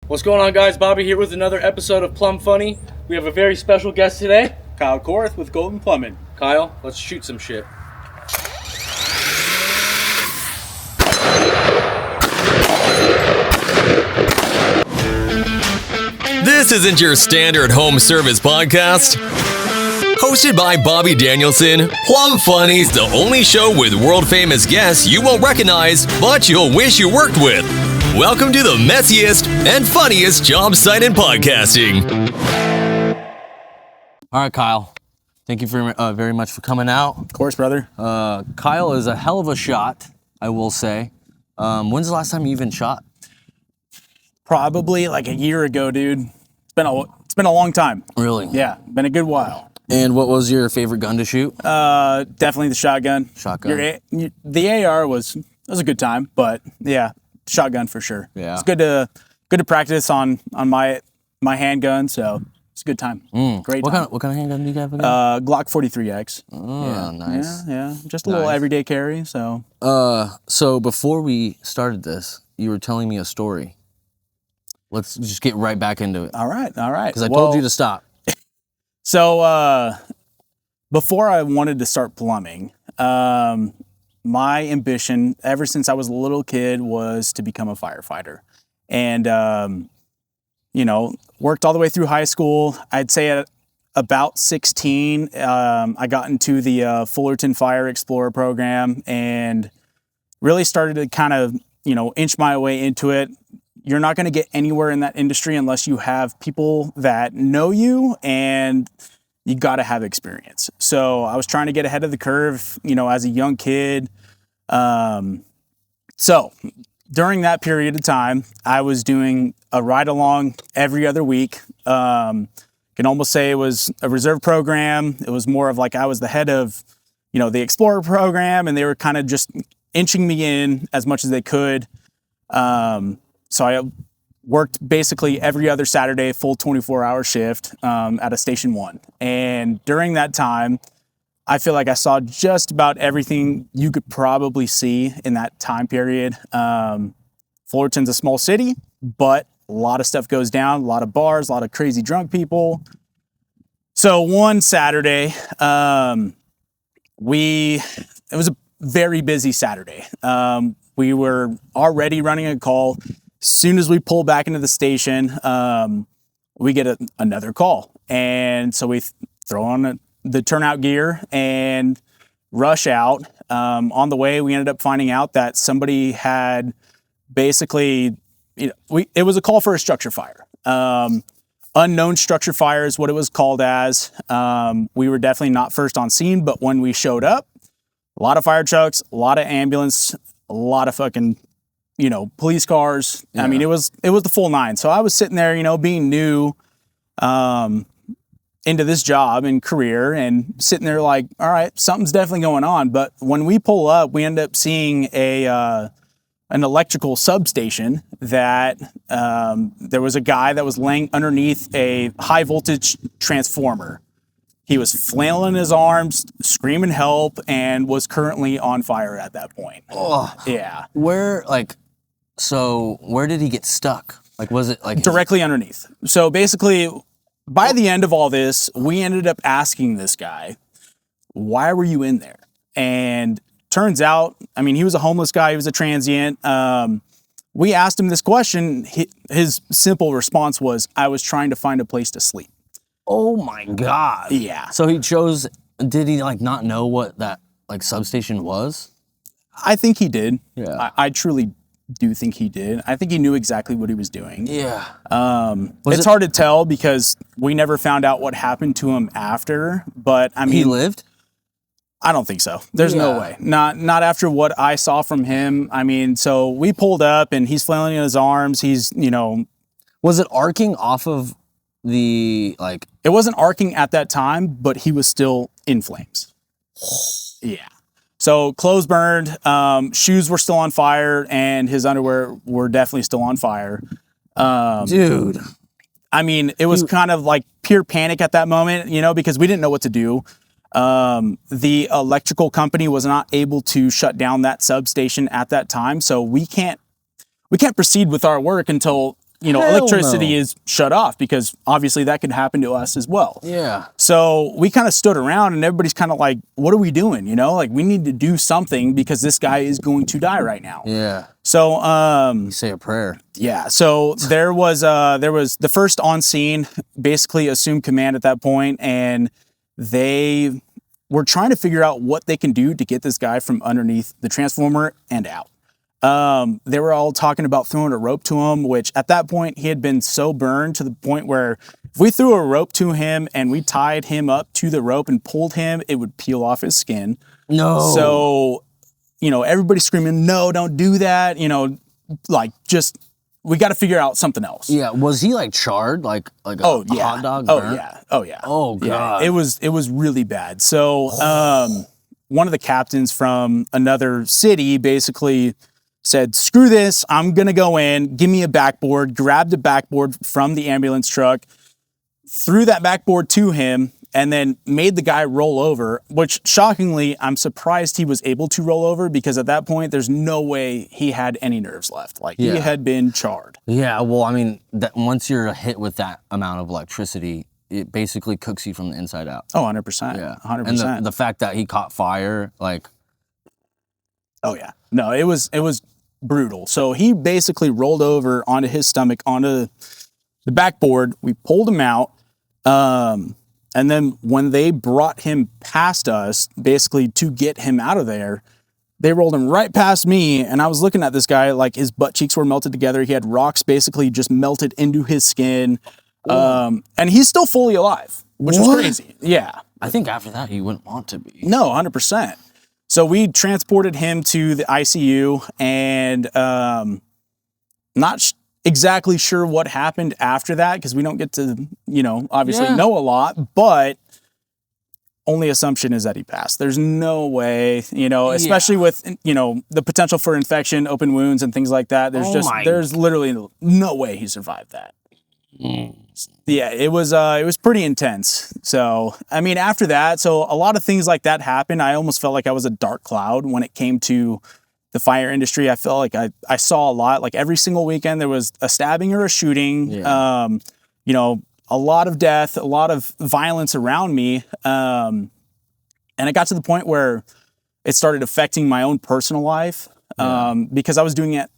What's going on, guys? Bobby here with another episode of PlumbFunny. We have a very special guest today, Kyle Koerth with Golden Plumbing. Kyle. Let's shoot some shit. This isn't your standard home service podcast. Hosted by Bobby Danielson, PlumbFunny's the only show with world-famous guests you won't recognize, but you'll wish you worked with. Welcome to the messiest and funniest job site in podcasting. All right, Kyle. Thank you very much for coming out. Of course, brother. Kyle is a hell of a shot, I will say. When's the last time you even shot? Probably like a year ago, dude. It's been a long time. Really? Yeah, been a good while. And what was your favorite gun to shoot? Definitely the shotgun. Shotgun. The AR was a good time, but yeah, shotgun for sure. Yeah. It's good to practice on my handgun, so it's a good time. Great. What kind of handgun do you have again? Glock 43X. Oh, yeah, nice. Yeah. Just a little everyday carry. So. So before we started this, you were telling me a story. Let's just get right back into it. All right. Because I told you to stop. So before I wanted to start plumbing, my ambition ever since I was a little kid was to become a firefighter. And, worked all the way through high school. I'd say at about 16, I got into the Fullerton Fire Explorer program and really started to kind of, inch my way into it. You're not going to get anywhere in that industry unless you have people that know you, and you got to have experience. So I was trying to get ahead of the curve, as a young kid. So during that period of time, I was doing a ride along every other week. Can almost say it was a reserve program. It was more of like I was the head of, the Explorer program, and they were kind of just inching me in as much as they could. So I worked basically every other Saturday, full 24-hour shift at a Station 1. And during that time, I feel like I saw just about everything you could probably see in that time period. Fullerton's a small city, but a lot of stuff goes down, a lot of bars, a lot of crazy drunk people. So one Saturday, it was a very busy Saturday. We were already running a call. As soon as we pull back into the station, we get another call. And so we throw on the turnout gear and rush out. On the way, we ended up finding out that somebody had basically, it was a call for a structure fire. Unknown structure fire is what it was called as. We were definitely not first on scene, but when we showed up, a lot of fire trucks, a lot of ambulance, a lot of fucking police cars. Yeah. I mean, it was the full nine. So I was sitting there, being new into this job and career, and sitting there like, all right, something's definitely going on. But when we pull up, we end up seeing an electrical substation that there was a guy that was laying underneath a high voltage transformer. He was flailing his arms, screaming help, and was currently on fire at that point. Oh, yeah. Where did he get stuck? Like, was it like directly underneath? So basically, by the end of all this, we ended up asking this guy, why were you in there? And turns out, he was a homeless guy. He was a transient. We asked him this question. His simple response was, I was trying to find a place to sleep. Oh my God. Yeah. So did he not know what that substation was? I think he did. Yeah. I truly do think he did. I think he knew exactly what he was doing. Yeah. It's hard to tell because we never found out what happened to him after, but he lived? I don't think so. There's no way. Not after what I saw from him. So we pulled up and he's flailing in his arms. He's, Was it arcing off of the It wasn't arcing at that time, but he was still in flames. Yeah. So clothes burned, shoes were still on fire, and his underwear were definitely still on fire. Dude. It was kind of like pure panic at that moment, because we didn't know what to do. The electrical company was not able to shut down that substation at that time. So we can't proceed with our work until Hell electricity no. is shut off, because obviously that could happen to us as well. Yeah. So we kind of stood around, and everybody's kind of like, what are we doing? Like, we need to do something because this guy is going to die right now. Yeah. So, You say a prayer. yeah. So there was the first on scene basically assumed command at that point, and they were trying to figure out what they can do to get this guy from underneath the transformer and out. They were all talking about throwing a rope to him, which at that point he had been so burned to the point where if we threw a rope to him and we tied him up to the rope and pulled him, it would peel off his skin. No. So, everybody's screaming, no, don't do that. We got to figure out something else. Yeah. Was he like charred, like a hot dog? Burnt? Oh yeah. Oh god. Yeah, it was really bad. So one of the captains from another city basically said, screw this, I'm gonna go in, give me a backboard, grabbed a backboard from the ambulance truck, threw that backboard to him, and then made the guy roll over, which shockingly, I'm surprised he was able to roll over, because at that point, there's no way he had any nerves left. Like, he had been charred. Yeah, well, I mean, once you're hit with that amount of electricity, it basically cooks you from the inside out. Oh, 100%. Yeah. 100%. And the fact that he caught fire, like... Oh, yeah. No, it was brutal. So he basically rolled over onto his stomach, onto the backboard. We pulled him out. And then when they brought him past us, basically to get him out of there, they rolled him right past me. And I was looking at this guy, like his butt cheeks were melted together. He had rocks basically just melted into his skin. And he's still fully alive, which was crazy. Yeah. I think after that, he wouldn't want to be. No, 100%. So we transported him to the ICU, and not exactly sure what happened after that, because we don't get to, obviously know a lot, but only assumption is that he passed. There's no way, especially with, the potential for infection, open wounds and things like that. There's literally no way he survived that. Yeah, it was pretty intense. So, I mean, after that, so a lot of things like that happened. I almost felt like I was a dark cloud when it came to the fire industry. I felt like I saw a lot. Like, every single weekend there was a stabbing or a shooting. Yeah. A lot of death, a lot of violence around me. And it got to the point where it started affecting my own personal life, because I was doing it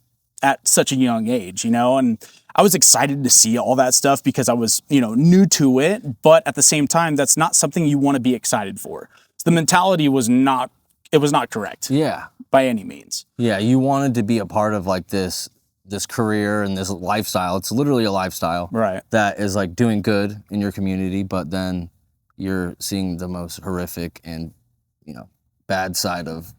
at such a young age, and I was excited to see all that stuff because I was, new to it. But at the same time, that's not something you want to be excited for. So the mentality was not correct. Yeah. By any means. Yeah, you wanted to be a part of like this career and this lifestyle. It's literally a lifestyle. Right. That is like doing good in your community, but then you're seeing the most horrific and, bad side of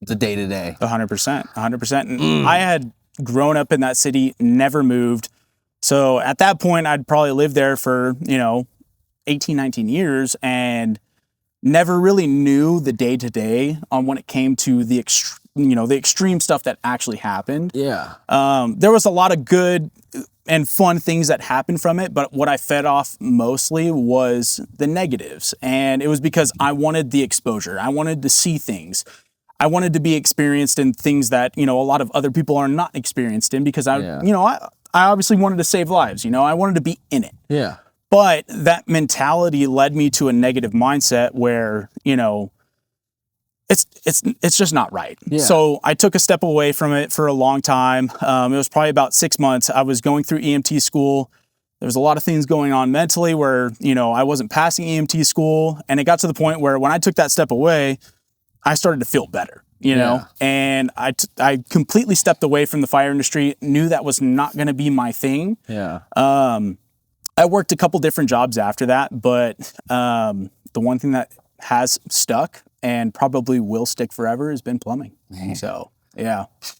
the day-to-day. 100%. 100%. And I had grown up in that city, never moved. So at that point, I'd probably lived there for, 18, 19 years, and never really knew the day-to-day on when it came to the extreme stuff that actually happened. Yeah. There was a lot of good and fun things that happened from it, but what I fed off mostly was the negatives. And it was because I wanted the exposure. I wanted to see things. I wanted to be experienced in things that, a lot of other people are not experienced in, because I obviously wanted to save lives. I wanted to be in it. Yeah. But that mentality led me to a negative mindset where, it's just not right. Yeah. So I took a step away from it for a long time. It was probably about 6 months. I was going through EMT school. There was a lot of things going on mentally where, I wasn't passing EMT school. And it got to the point where when I took that step away, I started to feel better, and I completely stepped away from the fire industry, knew that was not going to be my thing. Yeah. I worked a couple different jobs after that, but the one thing that has stuck and probably will stick forever has been plumbing. So, yeah. So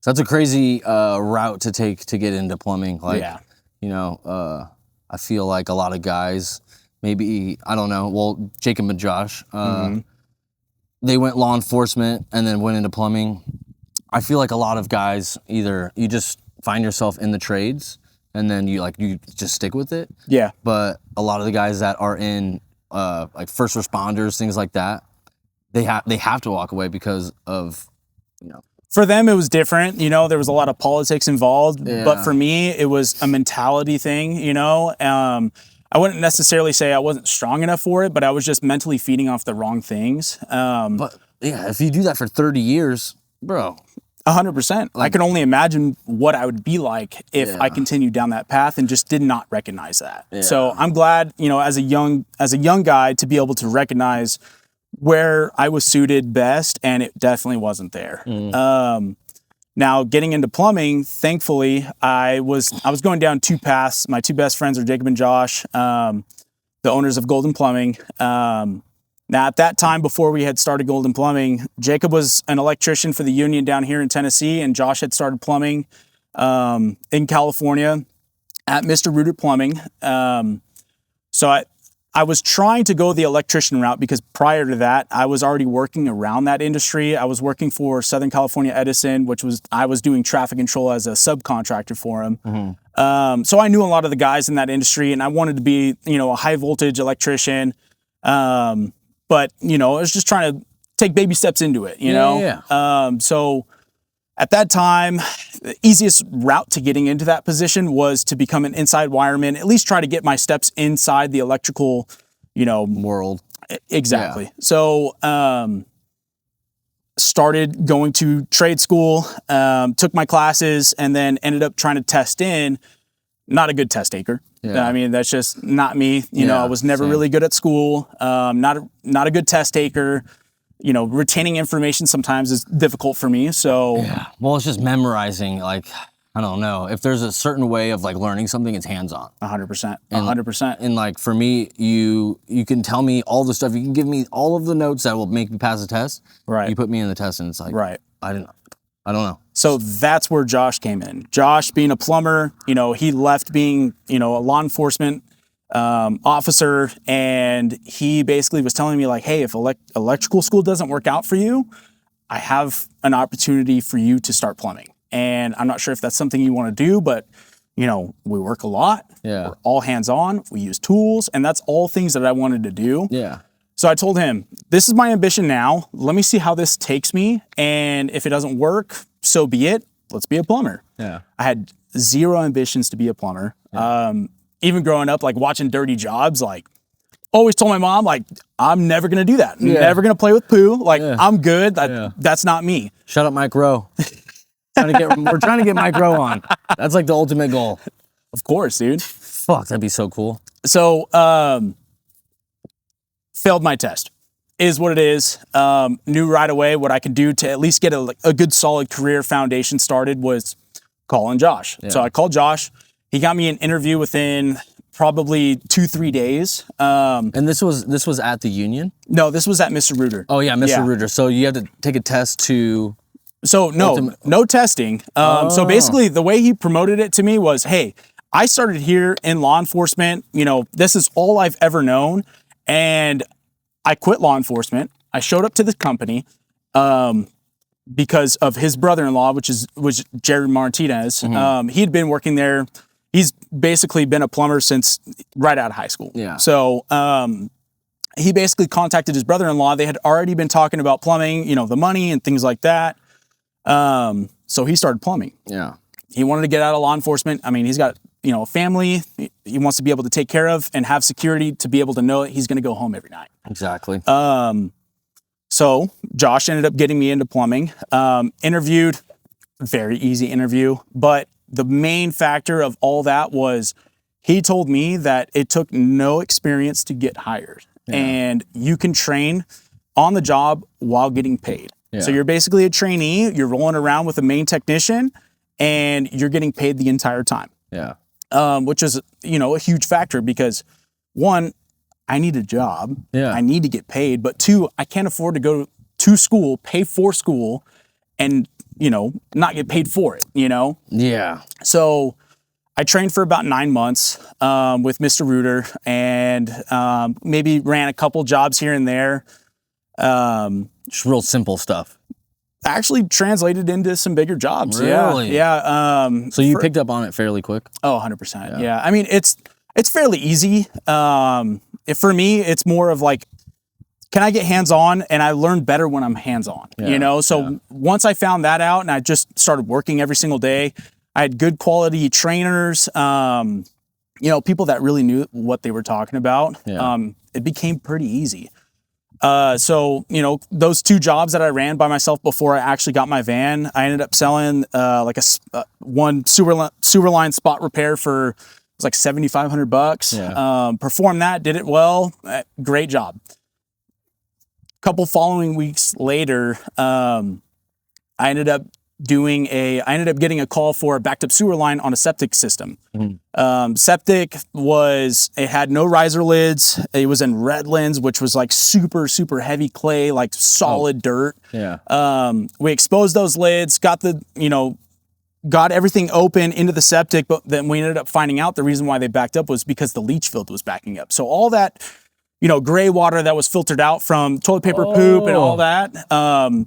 that's a crazy route to take to get into plumbing. Like, I feel like a lot of guys, maybe, I don't know, well, Jacob and Josh, they went law enforcement and then went into plumbing. I feel like a lot of guys, either you just find yourself in the trades and then you just stick with it. Yeah. But a lot of the guys that are in like first responders, things like that, they have to walk away because of For them, it was different. You know, there was a lot of politics involved, Yeah. but for me, it was a mentality thing, you know. I wouldn't necessarily say I wasn't strong enough for it, but I was just mentally feeding off the wrong things. But yeah, if you do that for 30 years, bro. 100%. I can only imagine what I would be like if I continued down that path and just did not recognize that. Yeah. So I'm glad, you know, as a young guy, to be able to recognize where I was suited best, and it definitely wasn't there. Now getting into plumbing, thankfully, I was going down two paths. My two best friends are Jacob and Josh, the owners of Golden Plumbing. Now at that time, before we had started Golden Plumbing, Jacob was an electrician for the union down here in Tennessee, and Josh had started plumbing in California at Mr. Rooter Plumbing. So I was trying to go the electrician route because prior to that, I was already working around that industry. I was working for Southern California Edison, I was doing traffic control as a subcontractor for him. So I knew a lot of the guys in that industry, and I wanted to be, you know, a high voltage electrician. But, you know, I was just trying to take baby steps into it, you know? So at that time, the easiest route to getting into that position was to become an inside wireman, at least try to get my steps inside the electrical, you know, world. Exactly. Yeah. So, started going to trade school, took my classes, and then ended up trying to test in. Not a good test taker. Yeah. I mean, that's just not me. You know, I was never really good at school. Not a good test taker. You know, retaining information sometimes is difficult for me. So, well, it's just memorizing. Like, I don't know. If there's a certain way of like learning something, it's hands-on. 100%. 100%. And like for me, you can tell me all the stuff. You can give me all of the notes that will make me pass the test. Right. You put me in the test, and it's like, I don't know. So that's where Josh came in. Josh, being a plumber, you know, he left being, you know, a law enforcement officer, and he basically was telling me like, hey, if electrical school doesn't work out for you, I have an opportunity for you to start plumbing. And I'm not sure if that's something you want to do, but you know, we work a lot. Yeah. We're all hands-on. We use tools, and that's all things that I wanted to do. Yeah. So I told him, this is my ambition now. Let me see how this takes me. And if it doesn't work, so be it. Let's be a plumber. Yeah. I had zero ambitions to be a plumber. Yeah. Even growing up, like watching Dirty Jobs, like always told my mom, like, I'm never going to do that. Yeah. Never going to play with poo. Like, I'm good. That's not me. Shut up, Mike Rowe. We're trying to get Mike Rowe on. That's like the ultimate goal. Of course, dude. Fuck, that'd be so cool. So, failed my test is what it is. Knew right away what I could do to at least get a good solid career foundation started was calling Josh. Yeah. So I called Josh. He got me an interview within probably 2-3 days. And this was at the union? No, this was at Mr. Rooter. Oh yeah, Mr. Rooter. So you had to take a test to... So no testing. So basically the way he promoted it to me was, hey, I started here in law enforcement. You know, this is all I've ever known. And I quit law enforcement. I showed up to the company because of his brother-in-law, which was Jared Martinez. Mm-hmm. He'd been working there. He's basically been a plumber since right out of high school. Yeah. So he basically contacted his brother-in-law. They had already been talking about plumbing, you know, the money and things like that. So he started plumbing. Yeah. He wanted to get out of law enforcement. I mean, he's got, you know, a family he wants to be able to take care of and have security to be able to know that he's going to go home every night. Exactly. So Josh ended up getting me into plumbing. Interviewed, very easy interview, but the main factor of all that was he told me that it took no experience to get hired, and you can train on the job while getting paid. Yeah. So you're basically a trainee, you're rolling around with a main technician, and you're getting paid the entire time. Yeah. Which is, you know, a huge factor because one, I need a job. Yeah. I need to get paid. But two, I can't afford to go to school, pay for school, and, you know, not get paid for it, you know? Yeah. So I trained for about 9 months with Mr. Rooter, and maybe ran a couple jobs here and there. Just real simple stuff. Actually translated into some bigger jobs. Really? Yeah. So you picked up on it fairly quick? Oh, 100%. Yeah. I mean, it's fairly easy. For me, it's more of like, can I get hands-on? And I learn better when I'm hands-on, you know? So once I found that out and I just started working every single day, I had good quality trainers, you know, people that really knew what they were talking about. It became pretty easy. So, you know, those 2 jobs that I ran by myself before I actually got my van, I ended up selling like one sewer line spot repair for, it was like $7,500. Performed that, did it well, great job. Couple following weeks later, I ended up getting a call for a backed up sewer line on a septic system. Septic it had no riser lids. It was in Redlands, which was like super, super heavy clay, like solid dirt. We exposed those lids, got everything open into the septic, but then we ended up finding out the reason why they backed up was because the leach field was backing up. So all that, you know, gray water that was filtered out from toilet paper poop and all that,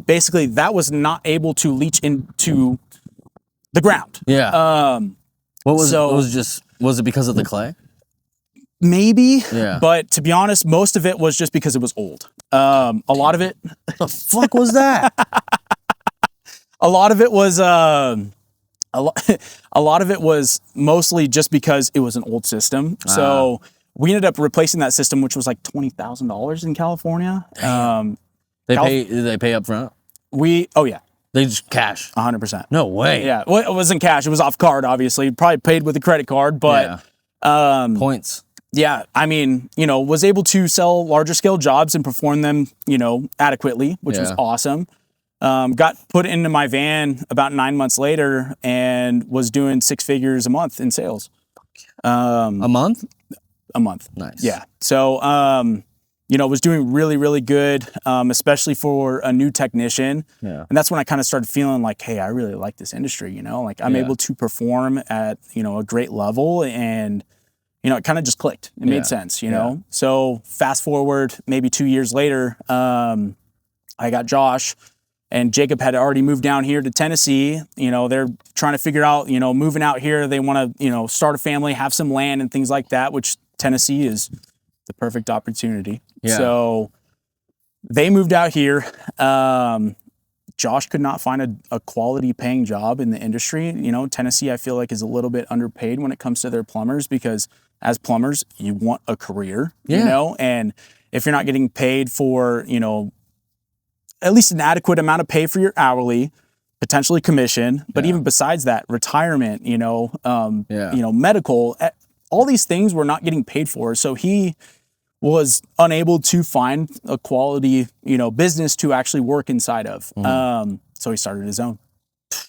basically that was not able to leach into the ground. Was it because of the clay? Maybe, but to be honest, most of it was just because it was old. A lot of it. What the fuck was that? A lot of it was a lot of it was mostly just because it was an old system. So we ended up replacing that system, which was like $20,000 in California. Did they pay up front? They just cash. 100%. No way. Yeah. Well, it wasn't cash. It was off card, obviously. Probably paid with a credit card, but points. Yeah. I mean, you know, was able to sell larger scale jobs and perform them, you know, adequately, which was awesome. Got put into my van about 9 months later and was doing 6 figures a month in sales. A month? A month. Nice. Yeah. So, you know, was doing really, really good, especially for a new technician. And that's when I kind of started feeling like, hey, I really like this industry, you know, like I'm able to perform at, you know, a great level, and, you know, it kind of just clicked. It made sense, you know? So fast forward maybe 2 years later, I got Josh, and Jacob had already moved down here to Tennessee. You know, they're trying to figure out, you know, moving out here, they want to, you know, start a family, have some land and things like that, which Tennessee is the perfect opportunity. So they moved out here. Josh could not find a quality paying job in the industry. You know, Tennessee, I feel like, is a little bit underpaid when it comes to their plumbers, because as plumbers, you want a career, you know, and if you're not getting paid for, you know, at least an adequate amount of pay for your hourly, potentially commission, but even besides that, retirement, you know, you know, medical, all these things were not getting paid for. So he was unable to find a quality, you know, business to actually work inside of. So he started his own.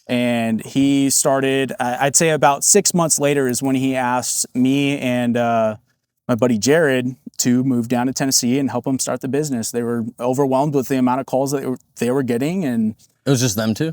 And he started, I'd say about 6 months later is when he asked me and my buddy Jared to move down to Tennessee and help him start the business. They were overwhelmed with the amount of calls that they were getting. And it was just them two?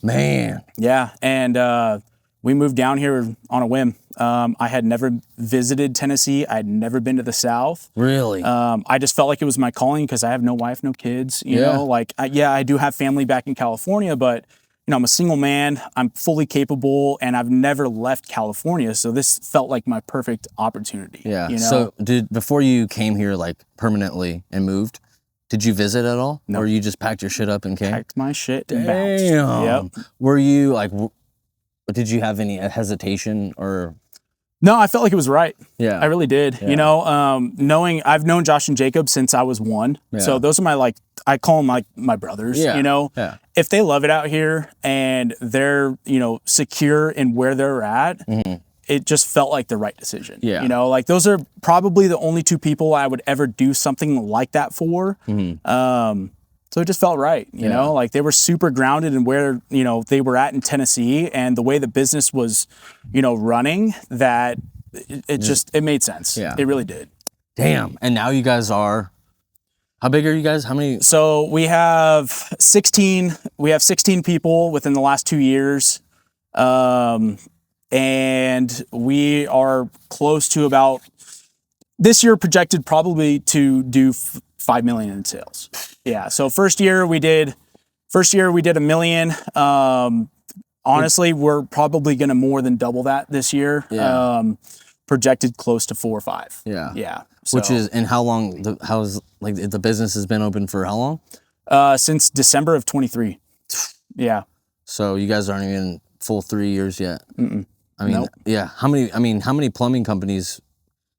Man. Yeah. And we moved down here on a whim. I had never visited Tennessee. I had never been to the South. Really? I just felt like it was my calling because I have no wife, no kids. You know, like, I do have family back in California, but, you know, I'm a single man. I'm fully capable, and I've never left California. So this felt like my perfect opportunity. Yeah. You know? So before you came here, like, permanently and moved, did you visit at all? No. Or you just packed your shit up and came? Packed my shit and bounced. Yep. Were you, like, did you have any hesitation or? No, I felt like it was right. Yeah. I really did. You know, I've known Josh and Jacob since I was 1. So those are my, like, I call them like my brothers, you know? If they love it out here and they're, you know, secure in where they're at, it just felt like the right decision. You know, like, those are probably the only 2 people I would ever do something like that for. So it just felt right, you know, like they were super grounded in where, you know, they were at in Tennessee, and the way the business was, you know, running, that it made sense. It really did. Damn. And now you guys are, how big are you guys? How many? So we have 16 people within the last 2 years. And we are close to about, this year projected probably to do 5 million in sales. Yeah. So first year we did $1 million. Honestly, we're probably going to more than double that this year. projected close to 4 or 5. Yeah. Yeah. Which is, and how's like the business has been open for how long? Since December of 23. Yeah. So you guys aren't even full 3 years yet. Mm-mm. I mean, Nope. yeah. How many plumbing companies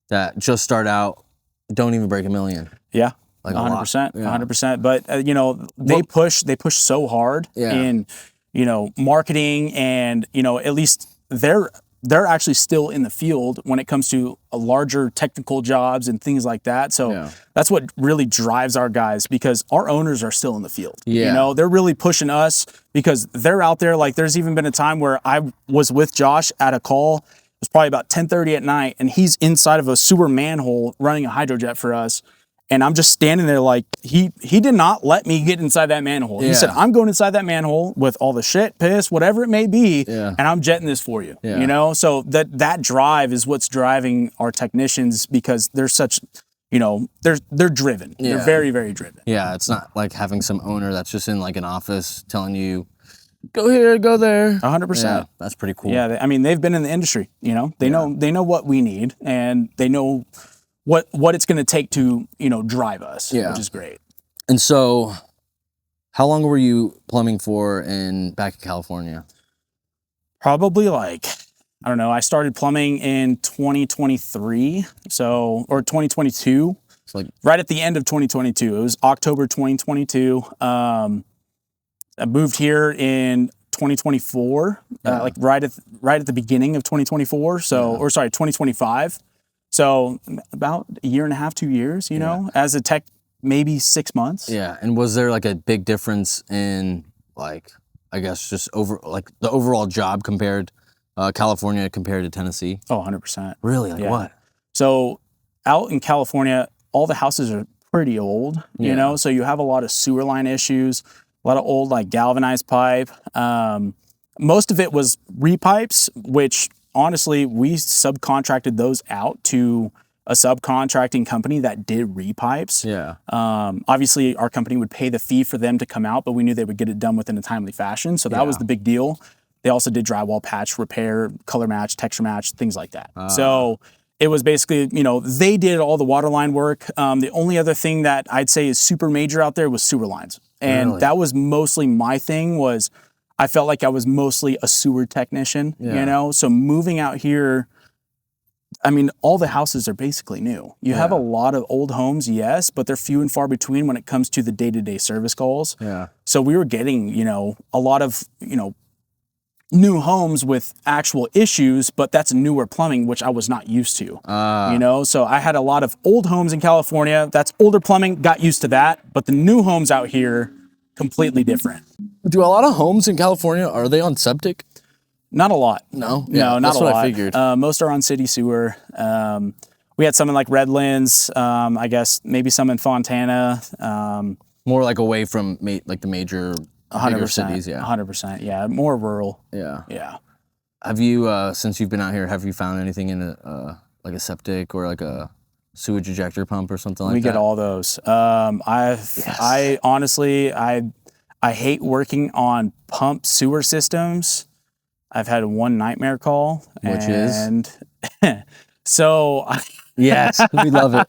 that just start out don't even break $1 million? Yeah. Like 100%. Yeah. 100%. But, you know, they push so hard in, you know, marketing and, you know, at least they're actually still in the field when it comes to larger technical jobs and things like that. So that's what really drives our guys, because our owners are still in the field. Yeah. You know, they're really pushing us because they're out there. Like, there's even been a time where I was with Josh at a call. It was probably about 10:30 at night, and he's inside of a sewer manhole running a hydrojet for us. And I'm just standing there like, he did not let me get inside that manhole. He said, I'm going inside that manhole with all the shit, piss, whatever it may be, and I'm jetting this for you. You know, so that drive is what's driving our technicians, because they're such, you know, they're driven. They're very, very driven. Yeah, it's not like having some owner that's just in like an office telling you, go here, go there. 100%. Yeah, that's pretty cool. Yeah, I mean, they've been in the industry. You know, they know what we need, and they know what it's going to take to, you know, drive us, which is great. And so, how long were you plumbing for back in California? Probably like, I don't know, I started plumbing in 2023, or 2022. It's like right at the end of 2022. It was October 2022. I moved here in 2024, like right at the beginning of 2024. So, or sorry, 2025. So about a year and a half, 2 years, you know, as a tech, maybe 6 months. Yeah. And was there like a big difference in, like, I guess just the overall job compared, California compared to Tennessee? Oh, 100%. Really? Like what? So out in California, all the houses are pretty old, you know, so you have a lot of sewer line issues, a lot of old like galvanized pipe. Most of it was repipes, which honestly, we subcontracted those out to a subcontracting company that did repipes. Yeah. Obviously, our company would pay the fee for them to come out, but we knew they would get it done within a timely fashion. So that was the big deal. They also did drywall patch, repair, color match, texture match, things like that. So it was basically, you know, they did all the water line work. The only other thing that I'd say is super major out there was sewer lines. And that was mostly my thing. Was I felt like I was mostly a sewer technician, you know? So moving out here, I mean, all the houses are basically new. You have a lot of old homes, yes, but they're few and far between when it comes to the day-to-day service calls. Yeah. So we were getting, you know, a lot of, you know, new homes with actual issues, but that's newer plumbing, which I was not used to, you know? So I had a lot of old homes in California. That's older plumbing, got used to that. But the new homes out here, completely different. Do a lot of homes in California, are they on septic? Not a lot. No? No, not that's a lot. what I figured. Most are on city sewer. We had some in like Redlands, I guess maybe some in Fontana. More like away from like the major bigger cities, 100%, yeah. More rural. Yeah. Yeah. Have you, since you've been out here, have you found anything in like a septic or like a sewage ejector pump or something like that? We get all those. I honestly, I hate working on pump sewer systems. I've had one nightmare call. Which is? So. Yes, we love it.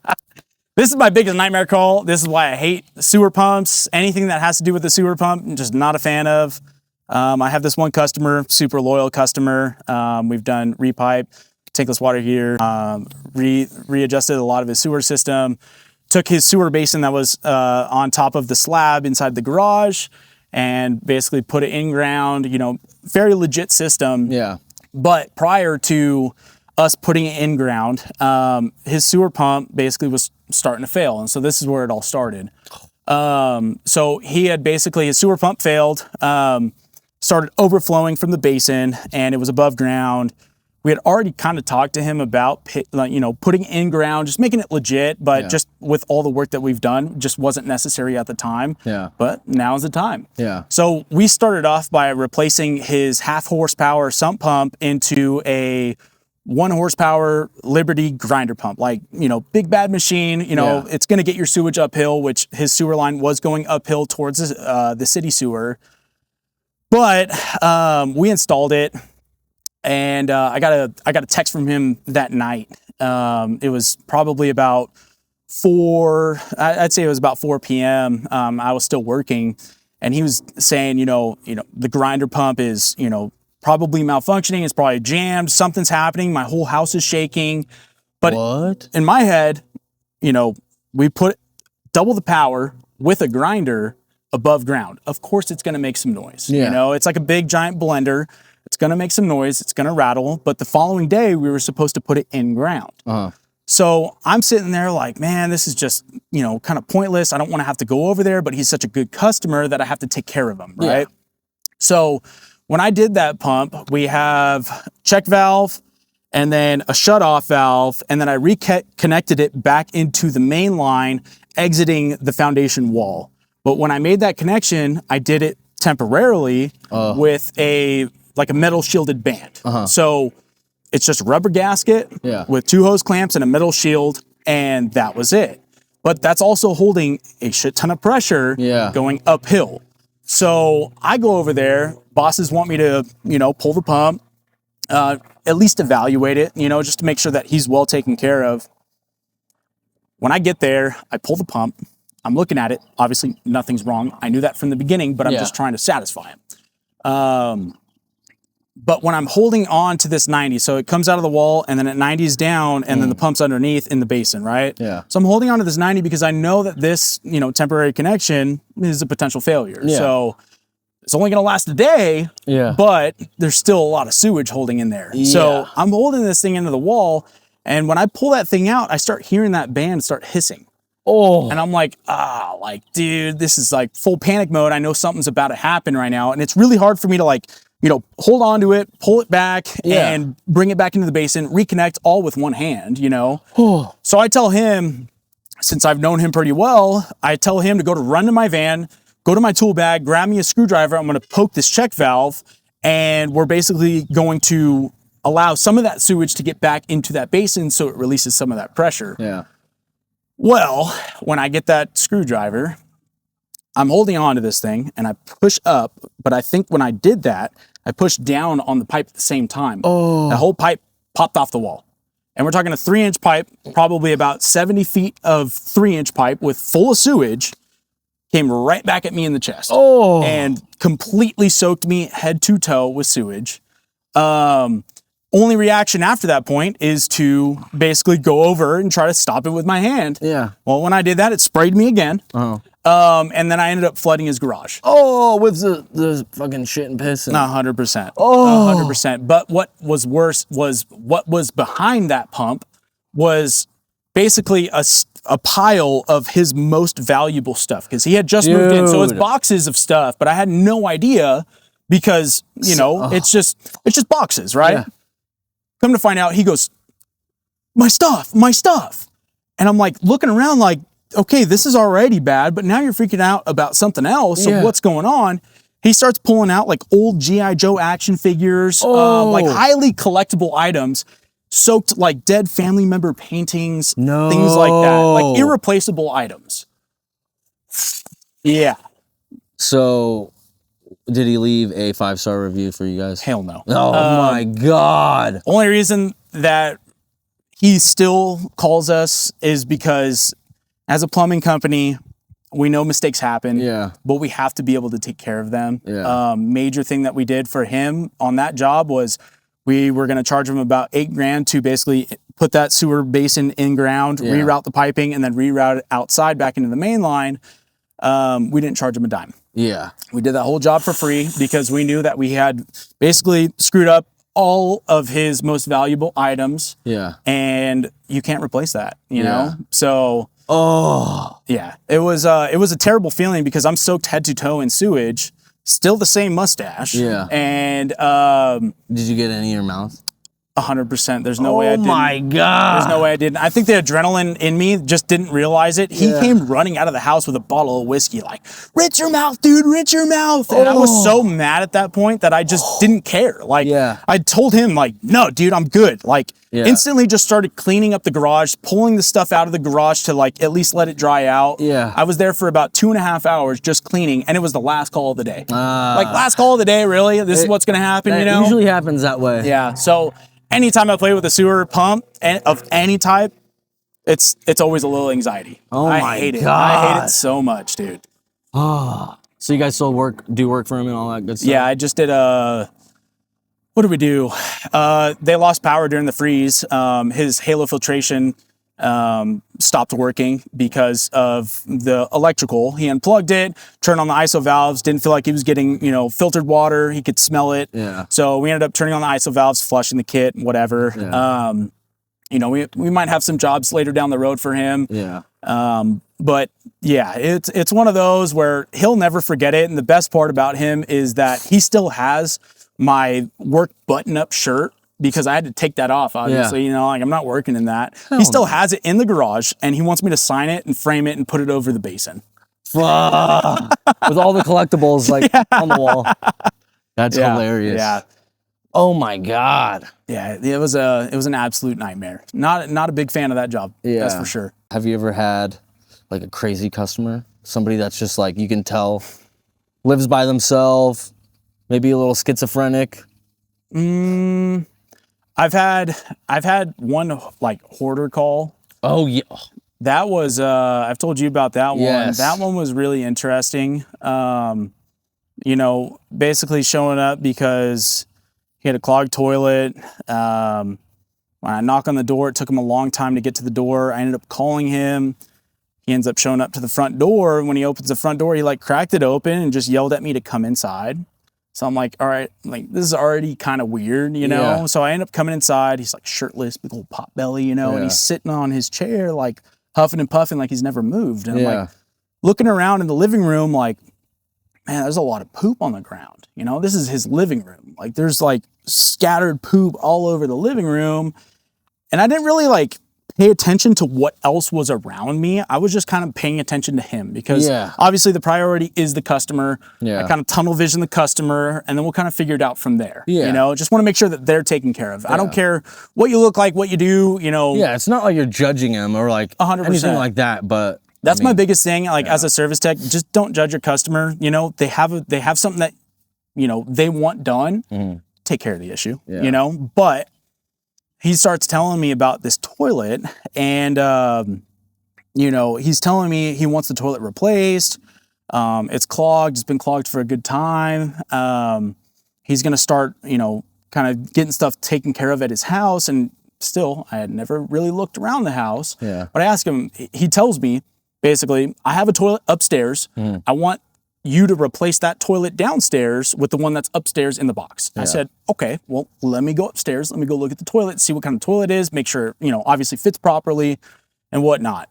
This is my biggest nightmare call. This is why I hate sewer pumps. Anything that has to do with the sewer pump, I'm just not a fan of. I have this one customer, super loyal customer. We've done repipe, tankless water heater, readjusted a lot of his sewer system, took his sewer basin that was on top of the slab inside the garage and basically put it in ground, you know, very legit system. Yeah. But prior to us putting it in ground, his sewer pump basically was starting to fail. And so this is where it all started. So he had basically, his sewer pump failed, started overflowing from the basin, and it was above ground. We had already kind of talked to him about, you know, putting it in ground, just making it legit, but just with all the work that we've done, just wasn't necessary at the time. Yeah. But now's the time. Yeah. So we started off by replacing his 1/2 horsepower sump pump into a 1 horsepower Liberty grinder pump, like, you know, big bad machine, you know, it's going to get your sewage uphill, which his sewer line was going uphill towards the city sewer. But we installed it. and I got a text from him that night. It was probably about I'd say it was about 4 p.m. I was still working, and he was saying, the grinder pump is, probably malfunctioning. It's probably jammed. Something's happening. My whole house is shaking. But what? In my head, we put double the power with a grinder above ground. Of course, it's going to make some noise. Yeah. It's like a big giant blender. It's going to make some noise. It's going to rattle. But the following day, we were supposed to put it in ground. So I'm sitting there like, man, this is just, kind of pointless. I don't want to have to go over there, but he's such a good customer that I have to take care of him, right? Yeah. So when I did that pump, we have check valve and then a shut-off valve, and then I reconnected it back into the main line, exiting the foundation wall. But when I made that connection, I did it temporarily with a metal shielded band. So it's just a rubber gasket with 2 hose clamps and a metal shield, and that was it. But that's also holding a shit ton of pressure going uphill. So I go over there, bosses want me to, pull the pump, at least evaluate it, just to make sure that he's well taken care of. When I get there, I pull the pump, I'm looking at it, obviously nothing's wrong. I knew that from the beginning, but I'm just trying to satisfy him. But when I'm holding on to this 90, so it comes out of the wall and then at 90 is down and then the pump's underneath in the basin, right? Yeah. So I'm holding on to this 90 because I know that this, temporary connection is a potential failure. Yeah. So it's only going to last a day, but there's still a lot of sewage holding in there. Yeah. So I'm holding this thing into the wall, and when I pull that thing out, I start hearing that band start hissing. Oh. And I'm like, dude, this is like full panic mode. I know something's about to happen right now. And it's really hard for me to hold on to it, pull it back, and bring it back into the basin, reconnect all with one hand, So I tell him, since I've known him pretty well, I tell him to run to my van, go to my tool bag, grab me a screwdriver. I'm going to poke this check valve, and we're basically going to allow some of that sewage to get back into that basin so it releases some of that pressure. Yeah. Well, when I get that screwdriver, I'm holding on to this thing and I push up, but I think when I did that, I pushed down on the pipe at the same time. Oh. The whole pipe popped off the wall. And we're talking a 3-inch pipe, probably about 70 feet of 3-inch pipe with full of sewage, came right back at me in the chest. Oh. And completely soaked me head to toe with sewage. Only reaction after that point is to basically go over and try to stop it with my hand. Yeah. Well, when I did that, it sprayed me again. Oh. And then I ended up flooding his garage. Oh, with the fucking shit and piss. 100%. Oh. 100%. But what was worse was what was behind that pump was basically a pile of his most valuable stuff, because he had just moved in. So it's boxes of stuff, but I had no idea because, it's just boxes, right? Yeah. Come to find out, he goes, my stuff. And I'm like looking around like, okay, this is already bad, but now you're freaking out about something else. So what's going on? He starts pulling out like old G.I. Joe action figures, like highly collectible items, soaked like dead family member paintings, things like that, like irreplaceable items. Yeah. So did he leave a 5-star review for you guys? Hell no. Oh my God. Only reason that he still calls us is because as a plumbing company, we know mistakes happen, but we have to be able to take care of them. Yeah. Major thing that we did for him on that job was we were going to charge him about $8,000 to basically put that sewer basin in ground, reroute the piping, and then reroute it outside back into the main line. We didn't charge him a dime. Yeah. We did that whole job for free because we knew that we had basically screwed up all of his most valuable items. Yeah. And you can't replace that, you know? So, yeah, it was a terrible feeling because I'm soaked head to toe in sewage, still the same mustache. Yeah. And, did you get any in your mouth? 100%. There's no way I didn't. Oh my God. There's no way I didn't. I think the adrenaline in me just didn't realize it. He came running out of the house with a bottle of whiskey like, rinse your mouth, dude, rinse your mouth. And I was so mad at that point that I just didn't care. Like, I told him like, no, dude, I'm good. Like, Instantly just started cleaning up the garage, pulling the stuff out of the garage to like at least let it dry out. Yeah. I was there for about 2.5 hours just cleaning, and it was the last call of the day. Like, last call of the day, really? This is what's gonna happen, you know? It usually happens that way. Yeah, so anytime I play with a sewer pump of any type, it's always a little anxiety. Oh I my hate it. God. I hate it so much, dude. Oh, so you guys still do work for him and all that good stuff? Yeah, I just did what did we do? They lost power during the freeze. His halo filtration stopped working because of the electrical. He unplugged it, turned on the ISO valves, didn't feel like he was getting, filtered water. He could smell it. Yeah. So we ended up turning on the ISO valves, flushing the kit, whatever. Yeah. We might have some jobs later down the road for him. Yeah. But yeah, it's one of those where he'll never forget it. And the best part about him is that he still has my work button-up shirt, because I had to take that off, obviously. Like, I'm not working in that. He still has it in the garage, and he wants me to sign it and frame it and put it over the basin. With all the collectibles on the wall. That's hilarious. Yeah. Oh my God. Yeah, it was an absolute nightmare. Not a big fan of that job. Yeah. That's for sure. Have you ever had like a crazy customer? Somebody that's just like, you can tell lives by themselves, maybe a little schizophrenic? I've had one like hoarder call. Oh yeah. That was I've told you about that one. Yes. That one was really interesting. Basically showing up because he had a clogged toilet. When I knock on the door, it took him a long time to get to the door. I ended up calling him. He ends up showing up to the front door. When he opens the front door, he like cracked it open and just yelled at me to come inside. So I'm like, all right, like this is already kind of weird, Yeah. So I end up coming inside. He's like shirtless, big old pot belly, and he's sitting on his chair, like huffing and puffing like he's never moved. And I'm like looking around in the living room, like, man, there's a lot of poop on the ground. This is his living room. Like there's like scattered poop all over the living room. And I didn't really like pay attention to what else was around me. I was just kind of paying attention to him because obviously the priority is the customer. I kind of tunnel vision the customer, and then we'll kind of figure it out from there. Just want to make sure that they're taken care of. I don't care what you look like, what you do, Yeah, it's not like you're judging them or like 100%. anything like that, but that's my biggest thing. Like as a service tech, just don't judge your customer. They have something that, they want done. Take care of the issue, but he starts telling me about this toilet, and he's telling me he wants the toilet replaced. It's clogged. It's been clogged for a good time. He's gonna start, kind of getting stuff taken care of at his house. And still, I had never really looked around the house. Yeah. But I ask him. He tells me basically, I have a toilet upstairs. I want you to replace that toilet downstairs with the one that's upstairs in the box. I said, okay, well, let me go upstairs. Let me go look at the toilet, see what kind of toilet it is, make sure, obviously fits properly and whatnot.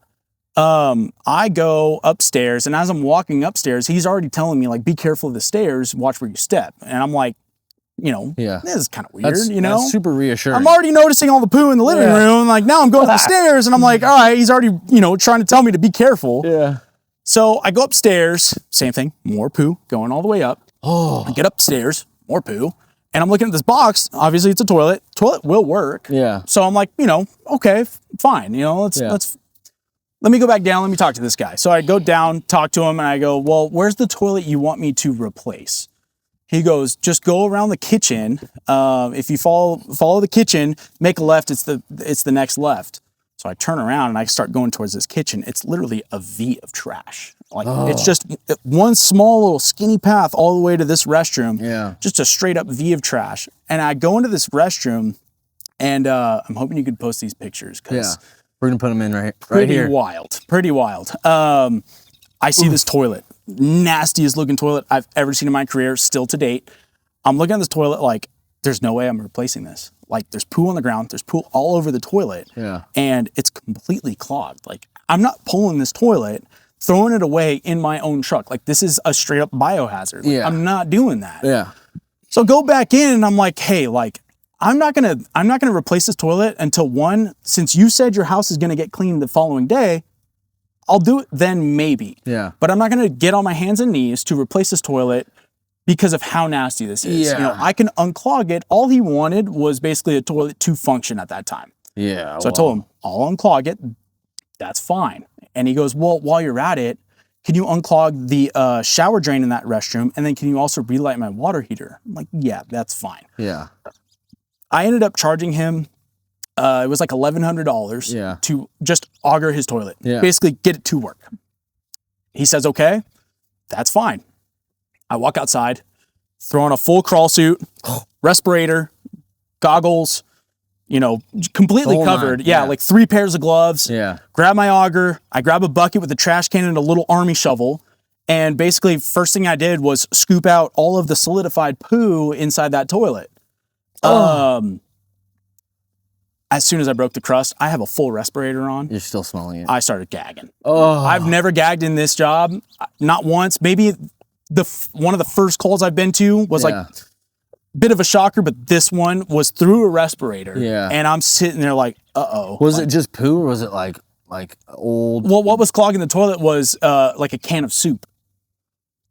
I go upstairs, and as I'm walking upstairs, he's already telling me, like, be careful of the stairs, watch where you step. And I'm like, this is kind of weird, That's super reassuring. I'm already noticing all the poo in the living room. Like, now I'm going up the stairs, and I'm like, all right, he's already, trying to tell me to be careful. Yeah. So I go upstairs, same thing, more poo going all the way up. I get upstairs, more poo. And I'm looking at this box. Obviously, it's a toilet. Toilet will work. Yeah. So I'm like, okay, fine. Let me go back down. Let me talk to this guy. So I go down, talk to him, and I go, well, where's the toilet you want me to replace? He goes, just go around the kitchen. If you follow the kitchen, make a left. It's the next left. So I turn around and I start going towards this kitchen. It's literally a V of trash. Like it's just one small little skinny path all the way to this restroom. Yeah. Just a straight up V of trash. And I go into this restroom, and I'm hoping you could post these pictures because we're gonna put them in right here. Pretty wild. I see this toilet, nastiest looking toilet I've ever seen in my career, still to date. I'm looking at this toilet like, there's no way I'm replacing this. Like, there's poo on the ground, there's poo all over the toilet, and it's completely clogged. Like, I'm not pulling this toilet, throwing it away in my own truck. Like, this is a straight up biohazard. Like, I'm not doing that. Yeah. So go back in, and I'm like, hey, like, I'm not gonna replace this toilet until one, since you said your house is gonna get cleaned the following day, I'll do it then maybe. Yeah. But I'm not gonna get on my hands and knees to replace this toilet because of how nasty this is. I can unclog it. All he wanted was basically a toilet to function at that time. Yeah. So I told him, I'll unclog it. That's fine. And he goes, well, while you're at it, can you unclog the shower drain in that restroom? And then can you also relight my water heater? I'm like, yeah, that's fine. Yeah. I ended up charging him, it was like $1,100 to just auger his toilet. Yeah. Basically get it to work. He says, okay, that's fine. I walk outside, throw on a full crawl suit, respirator, goggles, you know, completely covered. Yeah, like 3 pairs of gloves. Yeah. Grab my auger. I grab a bucket with a trash can and a little army shovel. And basically, first thing I did was scoop out all of the solidified poo inside that toilet. As soon as I broke the crust, I have a full respirator on. You're still smelling it. I started gagging. I've never gagged in this job. Not once. Maybe one of the first calls I've been to was like bit of a shocker, but this one was through a respirator. Yeah. And I'm sitting there like, uh-oh. Was it just poo or was it like old? Well, what was clogging the toilet was like a can of soup.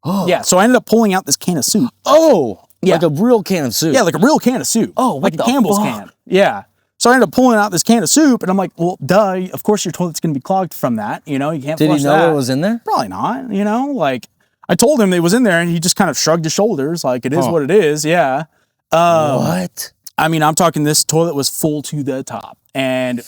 Oh. Yeah, so I ended up pulling out this can of soup. Oh, yeah. Like a real can of soup. Yeah, like a real can of soup. Oh, what like a Campbell's can. Yeah. So I ended up pulling out this can of soup and I'm like, well, duh, of course your toilet's going to be clogged from that. You know, you can't flush that. Did he know what was in there? Probably not, you know, like I told him it was in there and he just kind of shrugged his shoulders like it is what it is. Yeah. What? I mean, I'm talking this toilet was full to the top and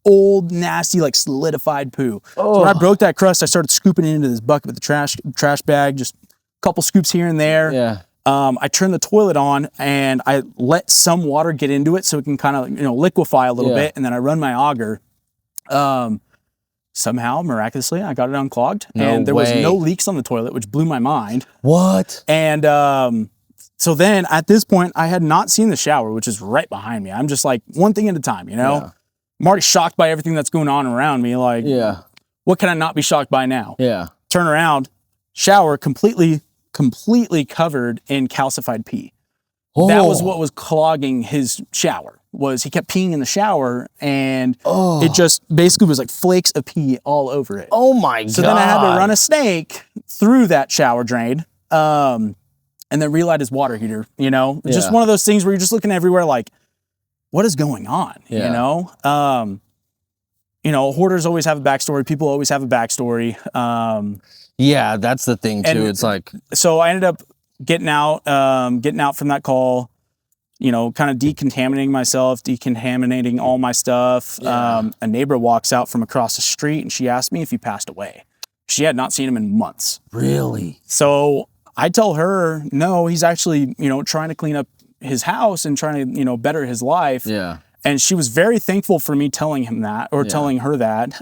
old, nasty, like solidified poo. So when I broke that crust, I started scooping it into this bucket with the trash bag, just a couple scoops here and there. Yeah. I turned the toilet on and I let some water get into it so it can kind of, you know, liquefy a little bit. And then I run my auger. Somehow, miraculously, I got it unclogged and there was no leaks on the toilet, which blew my mind. What? And so then at this point, I had not seen the shower, which is right behind me. I'm just like one thing at a time, you know? Yeah. I'm already shocked by everything that's going on around me. Like, what can I not be shocked by now? Yeah. Turn around, shower completely covered in calcified pee. That was what was clogging his shower. Was he kept peeing in the shower and it just basically was like flakes of pee all over it. Oh my God. So then I had to run a snake through that shower drain and then relight his water heater, you know? It's just one of those things where you're just looking everywhere like, what is going on, you know? Hoarders always have a backstory. People always have a backstory. Yeah, that's the thing too. It's like, so I ended up getting out from that call, you know, kind of decontaminating myself, decontaminating all my stuff. Yeah. A neighbor walks out from across the street and she asked me if he passed away. She had not seen him in months. Really? So I tell her, no, he's actually, you know, trying to clean up his house and trying to, you know, better his life. Yeah. And she was very thankful for me telling him that or telling her that.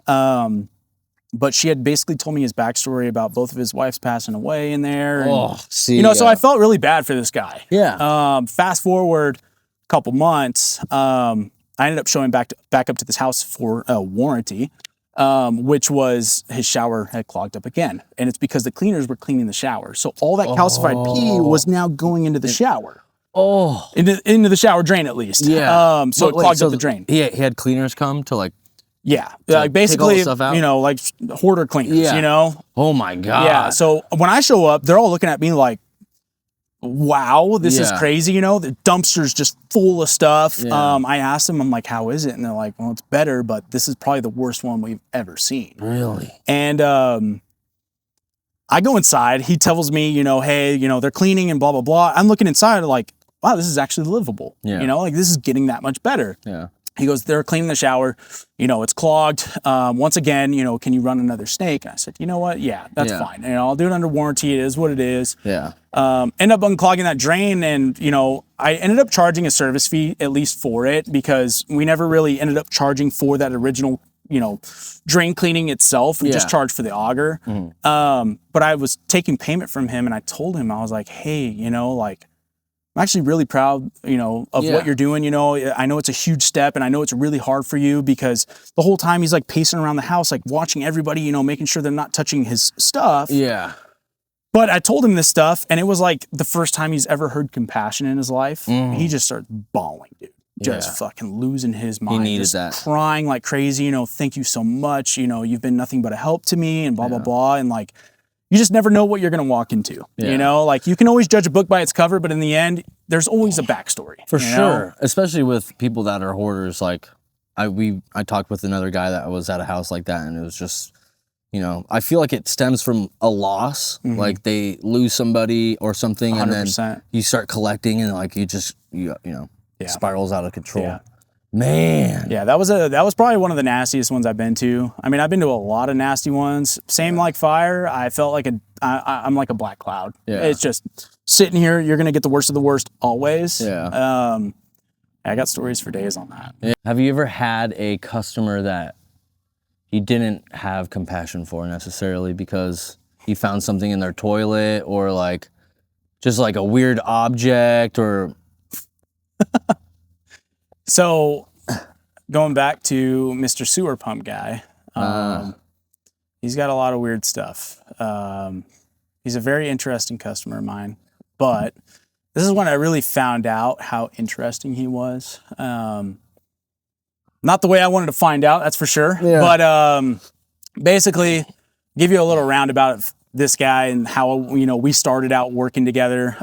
But she had basically told me his backstory about both of his wives passing away in there. And, so I felt really bad for this guy. Yeah. Fast forward a couple months, I ended up showing back up to this house for a warranty, which was his shower had clogged up again. And it's because the cleaners were cleaning the shower. So all that calcified pee was now going into the shower. Into the shower drain at least. Yeah. So it clogged up the drain. He had cleaners come to like... Yeah, like basically, you know, like hoarder cleaners, you know? Oh my God. Yeah, so when I show up, they're all looking at me like, wow, this is crazy, you know? The dumpster's just full of stuff. Yeah. I asked them, I'm like, how is it? And they're like, well, it's better, but this is probably the worst one we've ever seen. Really? And I go inside. He tells me, you know, hey, you know, they're cleaning and blah, blah, blah. I'm looking inside like, wow, this is actually livable. Yeah. You know, like this is getting that much better. Yeah. He goes, they're cleaning the shower, you know, it's clogged. Once again, you know, can you run another snake? And I said, you know what? Yeah, that's fine. You know, I'll do it under warranty. It is what it is. Yeah. End up unclogging that drain and, you know, I ended up charging a service fee at least for it because we never really ended up charging for that original, you know, drain cleaning itself. We just charged for the auger. Mm-hmm. But I was taking payment from him and I told him, I was like, hey, you know, like, I'm actually really proud, you know, of what you're doing. You know, I know it's a huge step and I know it's really hard for you because the whole time he's like pacing around the house, like watching everybody, you know, making sure they're not touching his stuff. Yeah. But I told him this stuff and it was like the first time he's ever heard compassion in his life. He just started bawling, dude. Just fucking losing his mind. He needed just that. Crying like crazy, you know, thank you so much. You know, you've been nothing but a help to me and blah, blah, blah. And like, you just never know what you're going to walk into, you know, like you can always judge a book by its cover, but in the end, there's always a backstory. For sure. Especially with people that are hoarders. Like, I talked with another guy that was at a house like that, and it was just, you know, I feel like it stems from a loss, like they lose somebody or something, 100%. And then you start collecting, and like you know, spirals out of control. Yeah. Man. Yeah, that was probably one of the nastiest ones I've been to. I mean, I've been to a lot of nasty ones. Same like fire. I felt like I'm like a black cloud. Yeah. It's just sitting here. You're gonna get the worst of the worst always. Yeah. I got stories for days on that. Yeah. Have you ever had a customer that you didn't have compassion for necessarily because you found something in their toilet or like just like a weird object or? So, going back to Mr. Sewer Pump guy, he's got a lot of weird stuff. He's a very interesting customer of mine, but this is when I really found out how interesting he was. Not the way I wanted to find out, that's for sure. Yeah. But basically, give you a little roundabout of this guy and how, you know, we started out working together.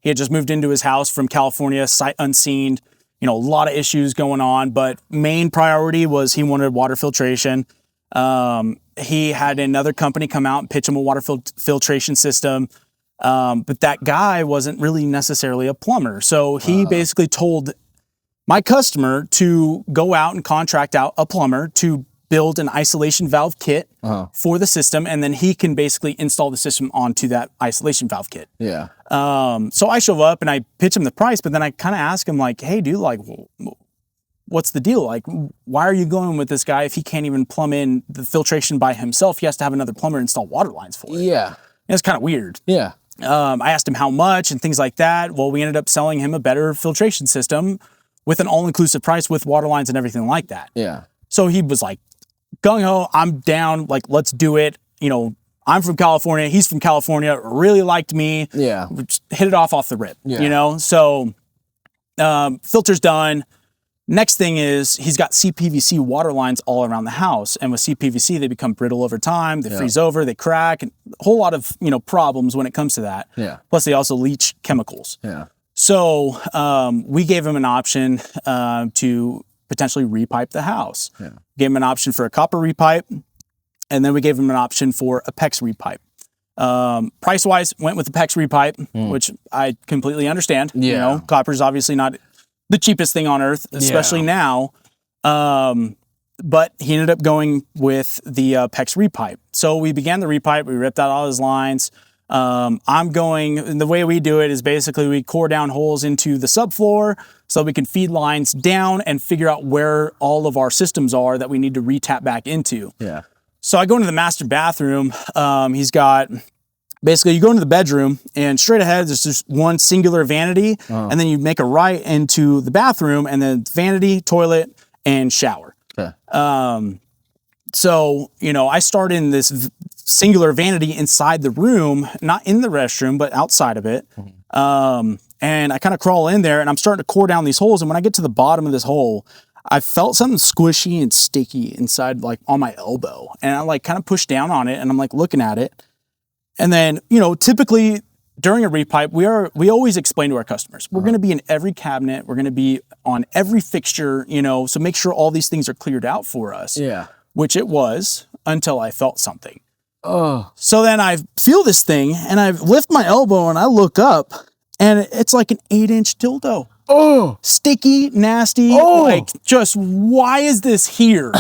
He had just moved into his house from California, sight unseen. You know, a lot of issues going on, but main priority was he wanted water filtration. He had another company come out and pitch him a water filtration system. But that guy wasn't really necessarily a plumber. So he basically told my customer to go out and contract out a plumber to build an isolation valve kit for the system, and then he can basically install the system onto that isolation valve kit. Yeah. So I show up and I pitch him the price, but then I kind of ask him like, hey dude, like, what's the deal? Like, why are you going with this guy if he can't even plumb in the filtration by himself? He has to have another plumber install water lines for it. Yeah. And it's kind of weird. Yeah. I asked him how much and things like that. Well, we ended up selling him a better filtration system with an all-inclusive price with water lines and everything like that. Yeah. So he was like, gung-ho, I'm down, like, let's do it. You know, I'm from California, he's from California, really liked me. Yeah. Just hit it off the rip, you know? So, filter's done. Next thing is he's got CPVC water lines all around the house. And with CPVC, they become brittle over time, they freeze over, they crack, and a whole lot of, you know, problems when it comes to that. Yeah. Plus they also leach chemicals. Yeah. So, we gave him an option to potentially repipe the house. Yeah. Gave him an option for a copper repipe, and then we gave him an option for a PEX repipe. Price-wise, went with the PEX repipe, which I completely understand. Yeah. You know, copper's obviously not the cheapest thing on earth, especially now. But he ended up going with the PEX repipe. So we began the repipe, we ripped out all his lines. And the way we do it is basically we core down holes into the subfloor so we can feed lines down and figure out where all of our systems are that we need to re-tap back into. Yeah. So I go into the master bathroom. He's got, basically you go into the bedroom and straight ahead, there's just one singular vanity. And then you make a right into the bathroom and then vanity, toilet, and shower. Okay. So, you know, I start in this singular vanity inside the room, not in the restroom, but outside of it. And I kind of crawl in there and I'm starting to core down these holes. And when I get to the bottom of this hole, I felt something squishy and sticky inside, like on my elbow. And I like kind of pushed down on it and I'm like looking at it. And then, you know, typically during a repipe, we always explain to our customers, we're going to be in every cabinet. We're going to be on every fixture, you know, so make sure all these things are cleared out for us. Yeah. Which it was until I felt something. Oh. So then I feel this thing and I lift my elbow and I look up and it's like an 8-inch dildo. Oh. Sticky, nasty. Oh. Like, just why is this here?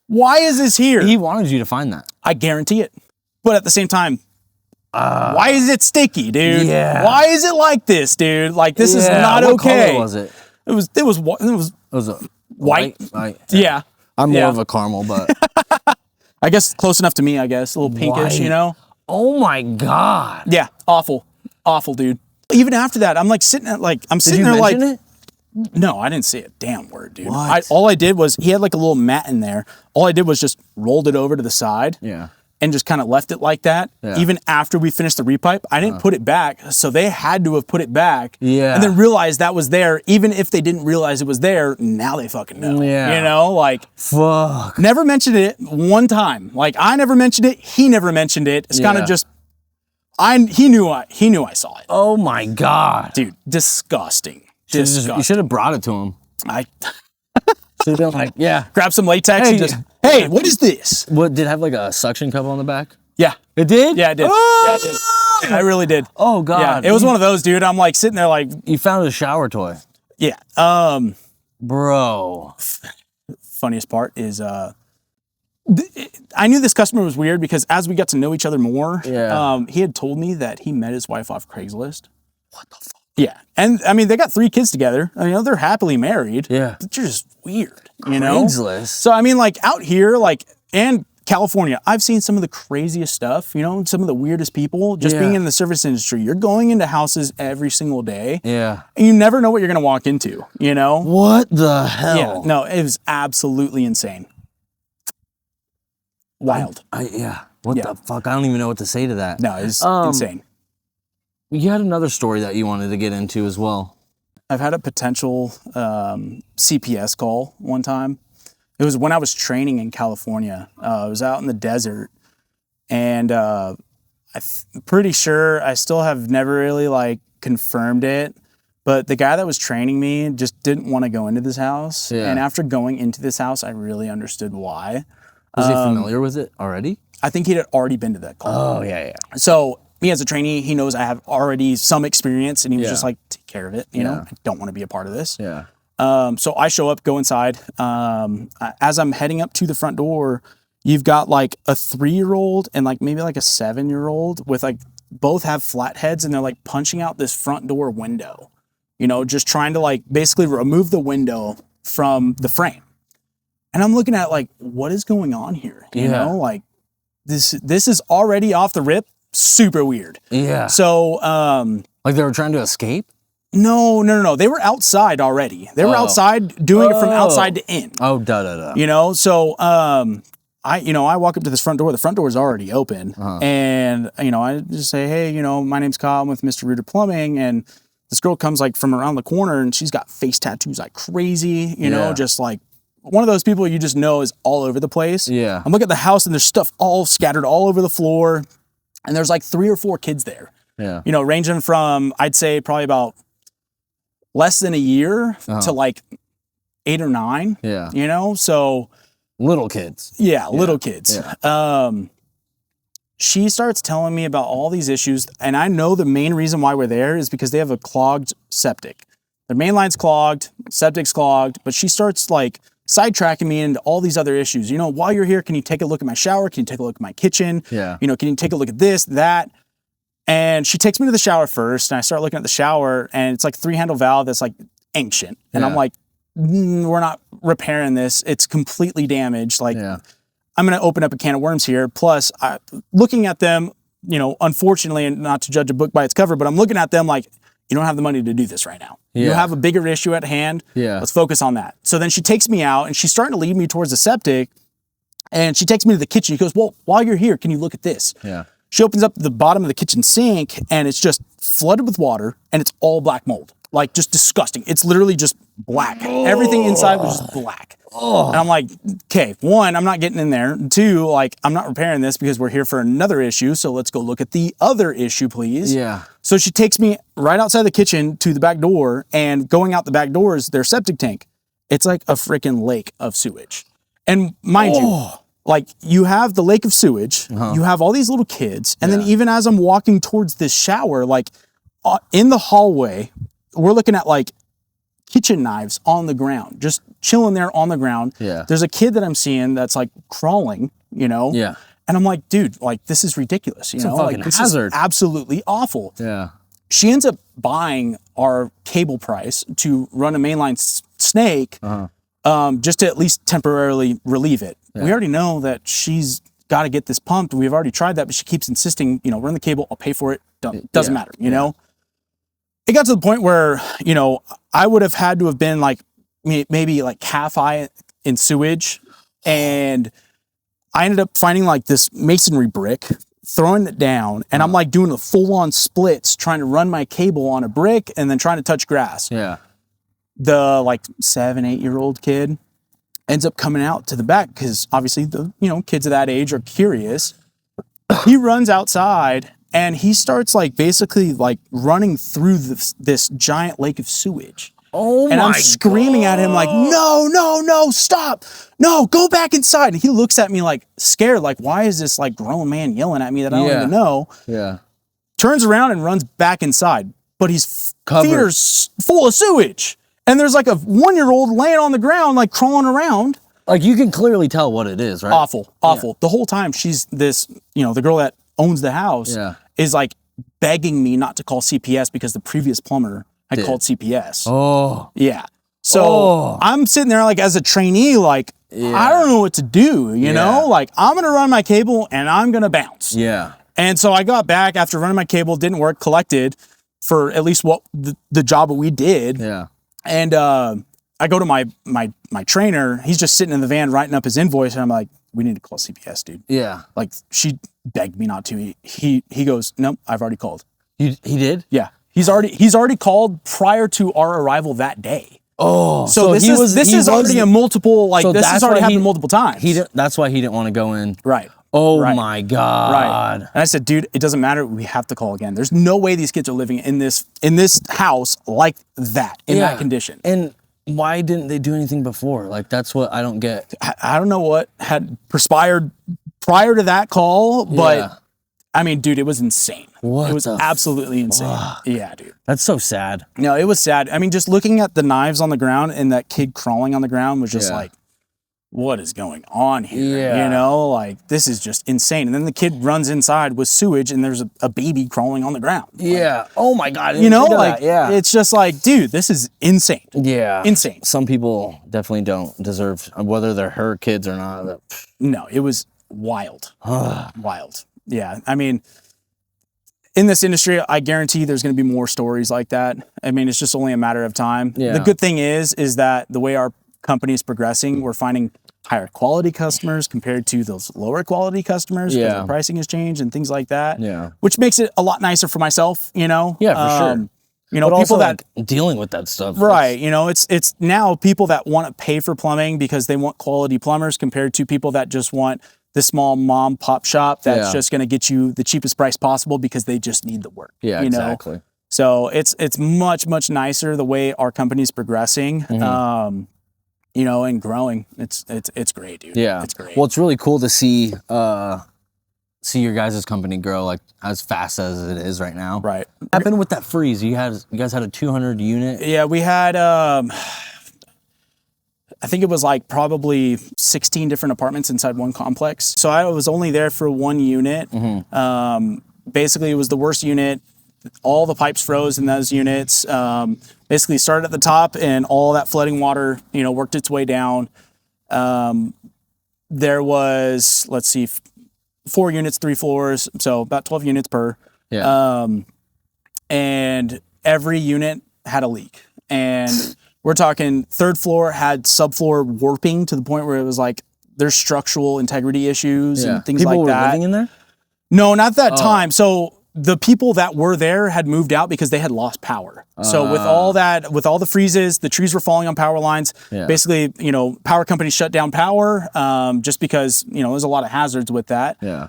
Why is this here? He wanted you to find that. I guarantee it. But at the same time, why is it sticky, dude? Yeah. Why is it like this, dude? Like, this is not what okay. Color was it? It was a white. Yeah. I'm more of a caramel, but I guess close enough to me, I guess. A little pinkish, you know? Oh my God. Yeah, awful. Awful, dude. Even after that, I'm like sitting at like, I'm sitting there like, it? No, I didn't say a damn word, dude. All I did was, he had like a little mat in there. All I did was just rolled it over to the side. Yeah. And just kind of left it like that. Yeah. Even after we finished the repipe, I didn't put it back. So they had to have put it back. Yeah. And then realized that was there. Even if they didn't realize it was there, now they fucking know. Yeah. You know, like, fuck. Never mentioned it one time. Like, I never mentioned it. He never mentioned it. It's kind of just, he knew I saw it. Oh my God. Dude, disgusting. You should have brought it to him. I Should've been like, yeah. Grab some latex and just, hey, what is this? What, did it have like a suction cup on the back? Yeah. It did? Yeah, it did. Oh! Yeah, it did. Yeah, I really did. Oh, God. Yeah, it was one of those, dude. I'm like sitting there like. You found a shower toy. Yeah. Bro. Funniest part is I knew this customer was weird because as we got to know each other more, he had told me that he met his wife off Craigslist. What the fuck? Yeah. And I mean, they got 3 kids together. I mean, they're happily married. Yeah. But they're just weird, you know? Craigslist. So, I mean, like out here, like, and California, I've seen some of the craziest stuff, you know, some of the weirdest people just being in the service industry. You're going into houses every single day. Yeah. And you never know what you're going to walk into, you know? What the hell? Yeah. No, it was absolutely insane. Wild. What the fuck? I don't even know what to say to that. No, it's insane. You had another story that you wanted to get into as well. I've had a potential CPS call one time. It was when I was training in California. I was out in the desert, and I'm pretty sure I still have never really like confirmed it, but the guy that was training me just didn't want to go into this house. Yeah. And after going into this house, I really understood why. Was he familiar with it already? I think he had already been to that call. Oh, yeah. So me as a trainee, he knows I have already some experience, and he was just like, take care of it. You know, I don't want to be a part of this. Yeah. So I show up, go inside. As I'm heading up to the front door, you've got like a 3-year-old and like maybe like a 7-year-old with like both have flat heads, and they're like punching out this front door window, you know, just trying to like basically remove the window from the frame. And I'm looking at like, what is going on here? You know, like this is already off the rip, super weird. Yeah. So, like they were trying to escape? No. They were outside already. They were outside doing it from outside to in. Oh, da. You know, so I walk up to this front door. The front door is already open, and you know, I just say, hey, you know, my name's Kyle. I'm with Mr. Rooter Plumbing, and this girl comes like from around the corner, and she's got face tattoos like crazy. You know, just like one of those people you just know is all over the place. Yeah. I'm looking at the house, and there's stuff all scattered all over the floor, and there's like 3 or 4 kids there. Yeah. You know, ranging from I'd say probably about less than a year to like 8 or 9. Yeah. You know, so little kids. Yeah, little kids. Yeah. She starts telling me about all these issues, and I know the main reason why we're there is because they have a clogged septic. Their main line's clogged, septic's clogged, but she starts like sidetracking me into all these other issues. You know, while you're here, can you take a look at my shower? Can you take a look at my kitchen? Yeah. You know, can you take a look at this, that? And she takes me to the shower first, and I start looking at the shower, and it's like 3-handle valve that's like ancient. And I'm like, we're not repairing this. It's completely damaged. Like, I'm going to open up a can of worms here. Plus, looking at them, you know, unfortunately, and not to judge a book by its cover, but I'm looking at them like, you don't have the money to do this right now. You have a bigger issue at hand. Yeah. Let's focus on that. So then she takes me out, and she's starting to lead me towards the septic, and she takes me to the kitchen. She goes, well, while you're here, can you look at this? Yeah. She opens up the bottom of the kitchen sink, and it's just flooded with water, and it's all black mold. Like, just disgusting. It's literally just black. Everything inside was just black. And I'm like, okay, 1, I'm not getting in there. 2, like, I'm not repairing this because we're here for another issue, so let's go look at the other issue, please. Yeah. So she takes me right outside the kitchen to the back door, and going out the back door is their septic tank. It's like a freaking lake of sewage. And mind you, like, you have the lake of sewage, you have all these little kids, and then even as I'm walking towards this shower, like, in the hallway, we're looking at, like, kitchen knives on the ground, just chilling there on the ground. Yeah. There's a kid that I'm seeing that's, like, crawling, you know? Yeah. And I'm like, dude, like, this is ridiculous, you know? Like, this is absolutely awful. Yeah. She ends up buying our cable price to run a mainline snake, just to at least temporarily relieve it. Yeah. We already know that she's got to get this pumped. We've already tried that, but she keeps insisting, you know, run the cable, I'll pay for it. Doesn't matter, you know? It got to the point where, you know, I would have had to have been like, maybe like half eye in sewage. And I ended up finding like this masonry brick, throwing it down, and I'm like doing the full on splits, trying to run my cable on a brick and then trying to touch grass. Yeah. The like 7-8-year-old kid ends up coming out to the back because obviously the, you know, kids of that age are curious. He runs outside and he starts like basically like running through this giant lake of sewage. Oh, and I'm screaming at him like, no, stop. No, go back inside. And he looks at me like scared, like, why is this like grown man yelling at me that I don't even know? Yeah. Turns around and runs back inside, but he's Covered. full of sewage. And there's like a 1-year-old laying on the ground, like crawling around. Like you can clearly tell what it is, right? Awful. Yeah. The whole time she's this, the girl that owns the house is like begging me not to call CPS because the previous plumber had called CPS. Oh. Yeah. So I'm sitting there like as a trainee, like, I don't know what to do, you know? Like, I'm going to run my cable and I'm going to bounce. Yeah. And so I got back after running my cable, didn't work, collected for at least what the job that we did. Yeah. And I go to my trainer. He's just sitting in the van writing up his invoice. And I'm like, we need to call CPS, dude. Yeah. Like, she begged me not to. He goes, nope, I've already called. He did? Yeah. He's already called prior to our arrival that day. Oh, so this is already a multiple, like, this has already happened multiple times. That's why he didn't want to go in. Right. Oh my God. Right. And I said, dude, it doesn't matter. We have to call again. There's no way these kids are living in this house like that, in that condition. And why didn't they do anything before? Like, that's what I don't get. I don't know what had perspired prior to that call, but I mean, dude, it was insane. It was absolutely insane. Yeah, dude. That's so sad. No, it was sad. I mean, just looking at the knives on the ground and that kid crawling on the ground was just like, what is going on here? Yeah. You know, like, this is just insane. And then the kid runs inside with sewage and there's a baby crawling on the ground. Yeah. Like, oh my God. You know, like, it's just like, dude, this is insane. Yeah. Insane. Some people definitely don't deserve, whether they're her kids or not. No, it was wild. Wild. Yeah. I mean, in this industry, I guarantee there's going to be more stories like that. I mean, it's just only a matter of time. Yeah. The good thing is that the way our company is progressing, we're finding higher quality customers compared to those lower quality customers because the pricing has changed and things like that. Yeah. Which makes it a lot nicer for myself, you know? Yeah, for sure. You know, but people also, that like, dealing with that stuff. Right. You know, it's now people that want to pay for plumbing because they want quality plumbers compared to people that just want the small mom pop shop that's just going to get you the cheapest price possible because they just need the work. Yeah, exactly. Know? So it's much, much nicer the way our company's progressing, you know, and growing. It's great, dude. Yeah. It's great. Well, it's really cool to see your guys' company grow like as fast as it is right now. Right. What happened with that freeze? You guys had a 200 unit? Yeah, we had I think it was like probably 16 different apartments inside one complex. So I was only there for one unit. Basically, it was the worst unit. All the pipes froze in those units. Basically started at the top and all that flooding water, you know, worked its way down. There was, let's see, 4 units, 3 floors. So about 12 units per. Yeah. And every unit had a leak. And we're talking 3rd floor had subfloor warping to the point where it was like there's structural integrity issues and things People like that. People were living in there? No, not that time. So the people that were there had moved out because they had lost power. So with all the freezes, the trees were falling on power lines. Basically, you know, power companies shut down power just because, you know, there's a lot of hazards with that. Yeah.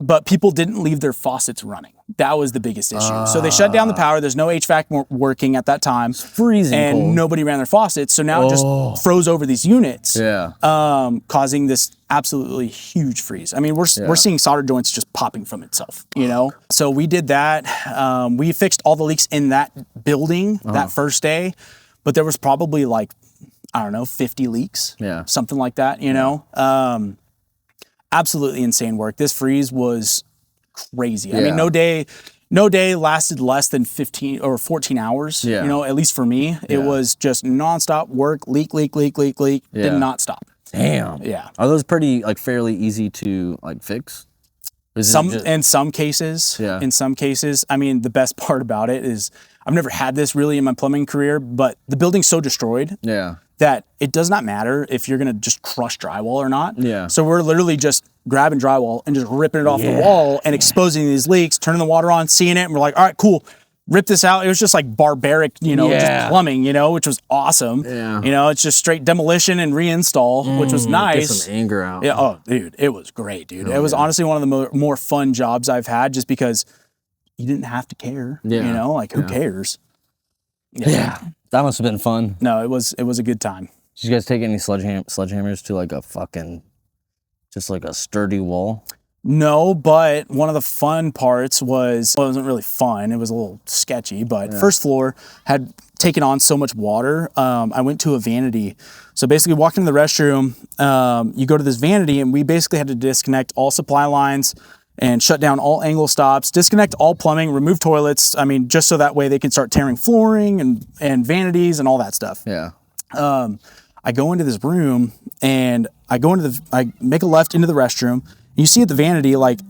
But people didn't leave their faucets running. That was the biggest issue. So they shut down the power. There's no HVAC working at that time. It's freezing and cold. Nobody ran their faucets. So now it just froze over these units, causing this absolutely huge freeze. I mean, we're seeing solder joints just popping from itself, you know? So we did that. We fixed all the leaks in that building that first day, but there was probably like, I don't know, 50 leaks, something like that, you know? Absolutely insane work. This freeze was crazy. I mean, no day lasted less than 15 or 14 hours, you know, at least for me. It was just nonstop work, leak, did not stop. Damn. Yeah. Are those pretty, like, fairly easy to, like, fix? In some cases, I mean, the best part about it is I've never had this really in my plumbing career, but the building's so destroyed that it does not matter if you're going to just crush drywall or not. Yeah. So we're literally just grabbing drywall and just ripping it off the wall and exposing these leaks, turning the water on, seeing it, and we're like, all right, cool. Rip this out. It was just like barbaric, you know, just plumbing, you know, which was awesome. Yeah. You know, it's just straight demolition and reinstall, which was nice. Get some anger out. Yeah. Oh, dude, it was great, dude. It was honestly one of the more fun jobs I've had just because you didn't have to care. You know, like who cares? Yeah. That must have been fun. No, it was a good time. Did you guys take any sledgehammers to like a fucking, just like a sturdy wall? No, but one of the fun parts was, well, it wasn't really fun. It was a little sketchy, but first floor had taken on so much water. I went to a vanity. So basically walked into the restroom, you go to this vanity and we basically had to disconnect all supply lines and shut down all angle stops, disconnect all plumbing, remove toilets. I mean, just so that way they can start tearing flooring and vanities and all that stuff. Yeah. I go into this room and I make a left into the restroom. And you see at the vanity, like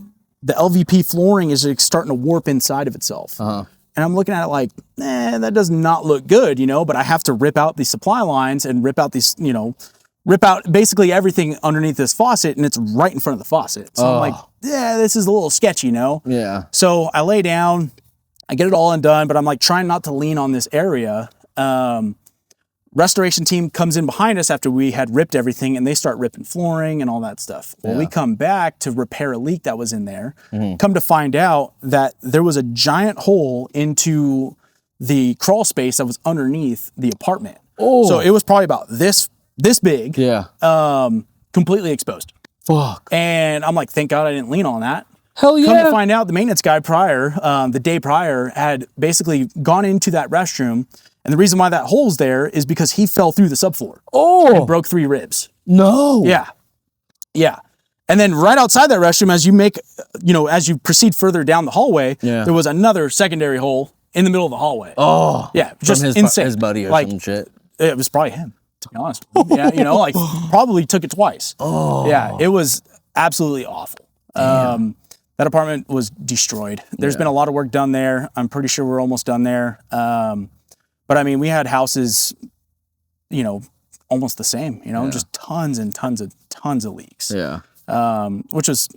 the LVP flooring is like starting to warp inside of itself. And I'm looking at it like, that does not look good, you know, but I have to rip out these supply lines and rip out these, you know, rip out basically everything underneath this faucet, and it's right in front of the faucet. So I'm like, this is a little sketchy, you know? Yeah. So I lay down, I get it all undone, but I'm like trying not to lean on this area. Restoration team comes in behind us after we had ripped everything, and they start ripping flooring and all that stuff. Well, we come back to repair a leak that was in there. Come to find out that there was a giant hole into the crawl space that was underneath the apartment. So it was probably about this big. Yeah. Completely exposed. Fuck. And I'm like, thank God I didn't lean on that. Hell yeah. Come to find out, the maintenance guy the day prior, had basically gone into that restroom. And the reason why that hole's there is because he fell through the subfloor. And broke 3 ribs. No. Yeah. Yeah. And then right outside that restroom, as you proceed further down the hallway, there was another secondary hole in the middle of the hallway. Yeah. Just insane. His buddy or some shit. It was probably him, to be honest. Yeah. You know, like probably took it twice. Yeah. It was absolutely awful. That apartment was destroyed. There's been a lot of work done there. I'm pretty sure we're almost done there. But I mean, we had houses, you know, almost the same, you know, just tons and tons of leaks. Yeah. Which was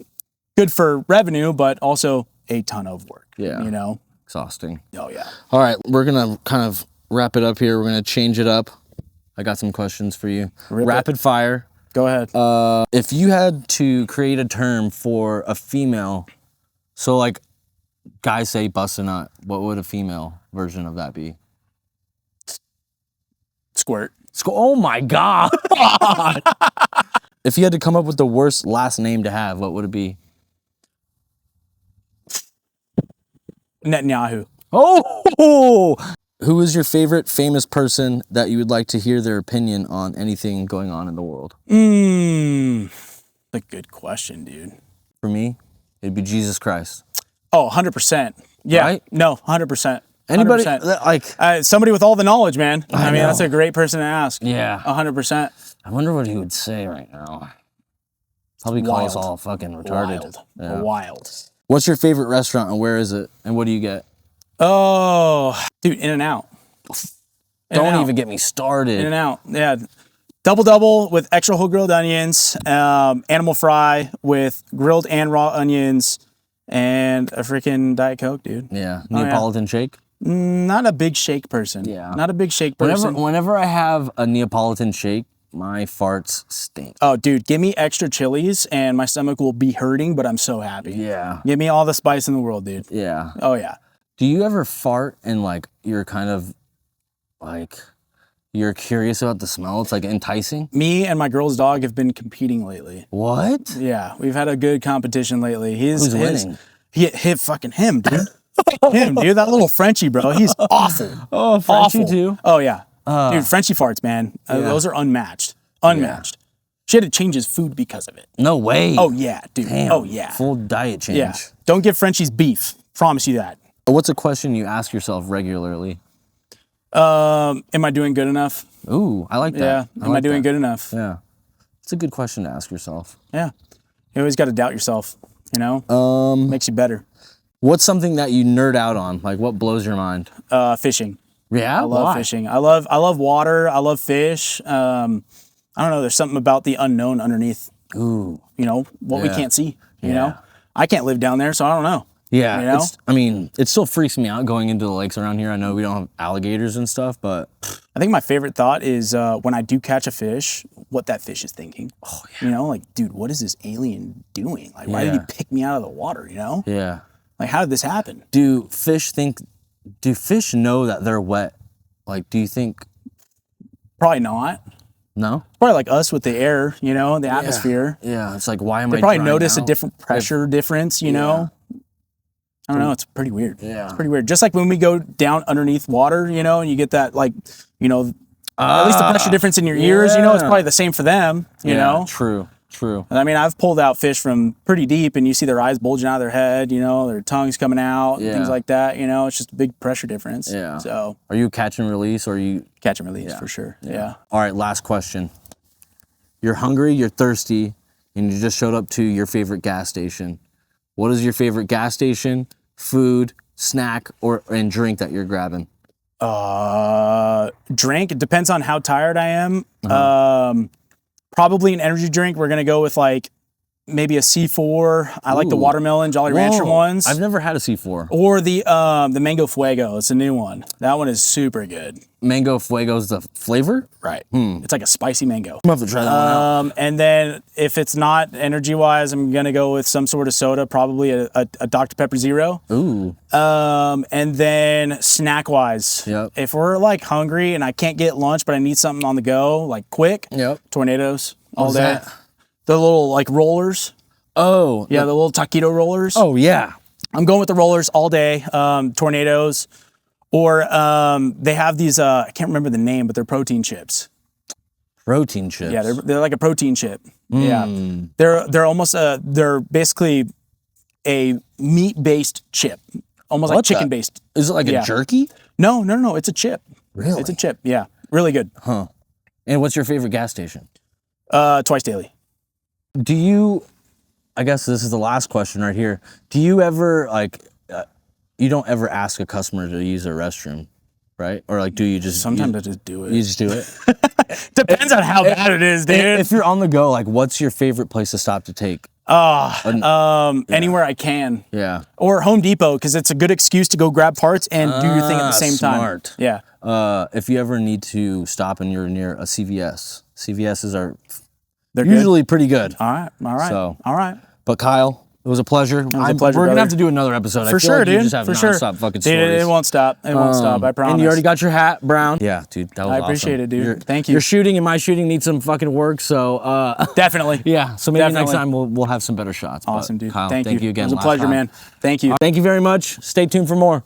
good for revenue, but also a ton of work. Yeah. You know? Exhausting. Oh, yeah. All right. We're going to kind of wrap it up here. We're going to change it up. I got some questions for you. Rapid fire. Go ahead. If you had to create a term for a female, so like guys say bust a nut, what would a female version of that be? Squirt. Oh my God. If you had to come up with the worst last name to have, what would it be? Netanyahu. Oh! Who is your favorite famous person that you would like to hear their opinion on anything going on in the world? A good question, dude. For me, it'd be Jesus Christ. Oh, 100%. Yeah. Right? No, 100%. Anybody 100%. like somebody with all the knowledge, man. I mean, know. that's a great person to ask. Yeah. 100%. I wonder what he would say right now. Probably call us all fucking retarded. Wild. What's your favorite restaurant and where is it? And what do you get? Oh, dude, In-N-Out. Don't even get me started. In-N-Out. Yeah. Double with extra whole grilled onions, animal fry with grilled and raw onions, and a freaking Diet Coke, dude. Yeah. Neapolitan shake? Not a big shake person. Yeah. Not a big shake person. Whenever I have a Neapolitan shake, my farts stink. Oh, dude, give me extra chilies and my stomach will be hurting, but I'm so happy. Yeah. Give me all the spice in the world, dude. Yeah. Oh, yeah. Do you ever fart and like you're kind of like you're curious about the smell? It's like enticing. Me and my girl's dog have been competing lately. What? Yeah, we've had a good competition lately. Who's winning? He hit fucking him, dude. Him, dude. That little Frenchie, bro. He's awful. Oh, Frenchie awful. too? Oh, yeah. Dude, Frenchie farts, man. Those are unmatched. Unmatched. Yeah. She had to change his food because of it. No way. Oh, yeah, dude. Damn. Oh, yeah. Full diet change. Yeah. Don't give Frenchies beef. Promise you that. What's a question you ask yourself regularly? Am I doing good enough? Ooh, I like that. Yeah. Am I doing good enough? Yeah. It's a good question to ask yourself. Yeah. You always got to doubt yourself, you know? Makes you better. What's something that you nerd out on? Like what blows your mind? Fishing. Yeah? I love fishing. I love water. I love fish. I don't know. There's something about the unknown underneath. Ooh. You know, what we can't see, you know? I can't live down there, so I don't know. Yeah, you know? It still freaks me out going into the lakes around here. I know we don't have alligators and stuff, but I think my favorite thought is when I do catch a fish, what that fish is thinking. Oh, yeah. You know, like, dude, what is this alien doing? Like, why did he pick me out of the water, you know? Yeah. Like, how did this happen? Do fish know that they're wet Like, do you think? Probably not. No. Probably like us with the air, you know, the atmosphere. Yeah, it's like, why am They I? probably drying notice a out? different pressure difference, you know. I don't know. It's pretty weird. Yeah. It's pretty weird. Just like when we go down underneath water, you know, and you get that like, you know, at least the pressure difference in your ears, you know, it's probably the same for them, you know. True. And I mean, I've pulled out fish from pretty deep, and you see their eyes bulging out of their head, you know, their tongues coming out, and things like that. You know, it's just a big pressure difference. Yeah. So. Are you catch and release, or are you catch and release for sure? Yeah. All right. Last question. You're hungry. You're thirsty, and you just showed up to your favorite gas station. What is your favorite gas station, food, snack, and drink that you're grabbing? Drink. It depends on how tired I am. Probably an energy drink. We're gonna go with like maybe a C4. I like the watermelon Jolly Rancher ones. I've never had a C4. Or the Mango Fuego. It's a new one. That one is super good. Mango Fuego's the flavor? Right. It's like a spicy mango. I'm gonna have to try that one out. And then if it's not energy-wise, I'm gonna go with some sort of soda, probably a Dr. Pepper Zero. Ooh. And then snack-wise, if we're like hungry and I can't get lunch, but I need something on the go, like quick, Tornadoes all day. That? The little like rollers. Oh. Yeah, the little taquito rollers. Oh, yeah. I'm going with the rollers all day. Tornadoes. Or they have these, I can't remember the name, but they're protein chips. Protein chips? Yeah, they're like a protein chip. Yeah. They're almost, they're basically a meat-based chip. Almost like chicken-based. Is it like a jerky? No. It's a chip. Really? It's a chip, yeah. Really good. Huh. And what's your favorite gas station? Twice daily. Do you, I guess this is the last question right here. Do you ever, like, you don't ever ask a customer to use their restroom, right? Or like, do you just... Sometimes I just do it. You just do it? Depends on how bad it is, dude. If you're on the go, like, what's your favorite place to stop to take? Anywhere I can. Yeah. Or Home Depot, because it's a good excuse to go grab parts and do your thing at the same time. Smart. Yeah. If you ever need to stop and you're near a CVS, CVS's are They're usually pretty good. All right. So, all right. But Kyle, it was a pleasure. It was a pleasure, We're going to brother. have to do another episode. For I feel sure, like dude. You just have For sure. nonstop fucking Dude, stories. it won't stop. It won't stop. I promise. And you already got your hat brown. Yeah, dude. That was I awesome. appreciate it, dude. Thank you. Your shooting and my shooting need some fucking work, so... Definitely. Yeah, so maybe next time we'll have some better shots. Awesome, but dude. Kyle, Thank you again. It was a pleasure, man. Thank you. Thank you very much. Stay tuned for more.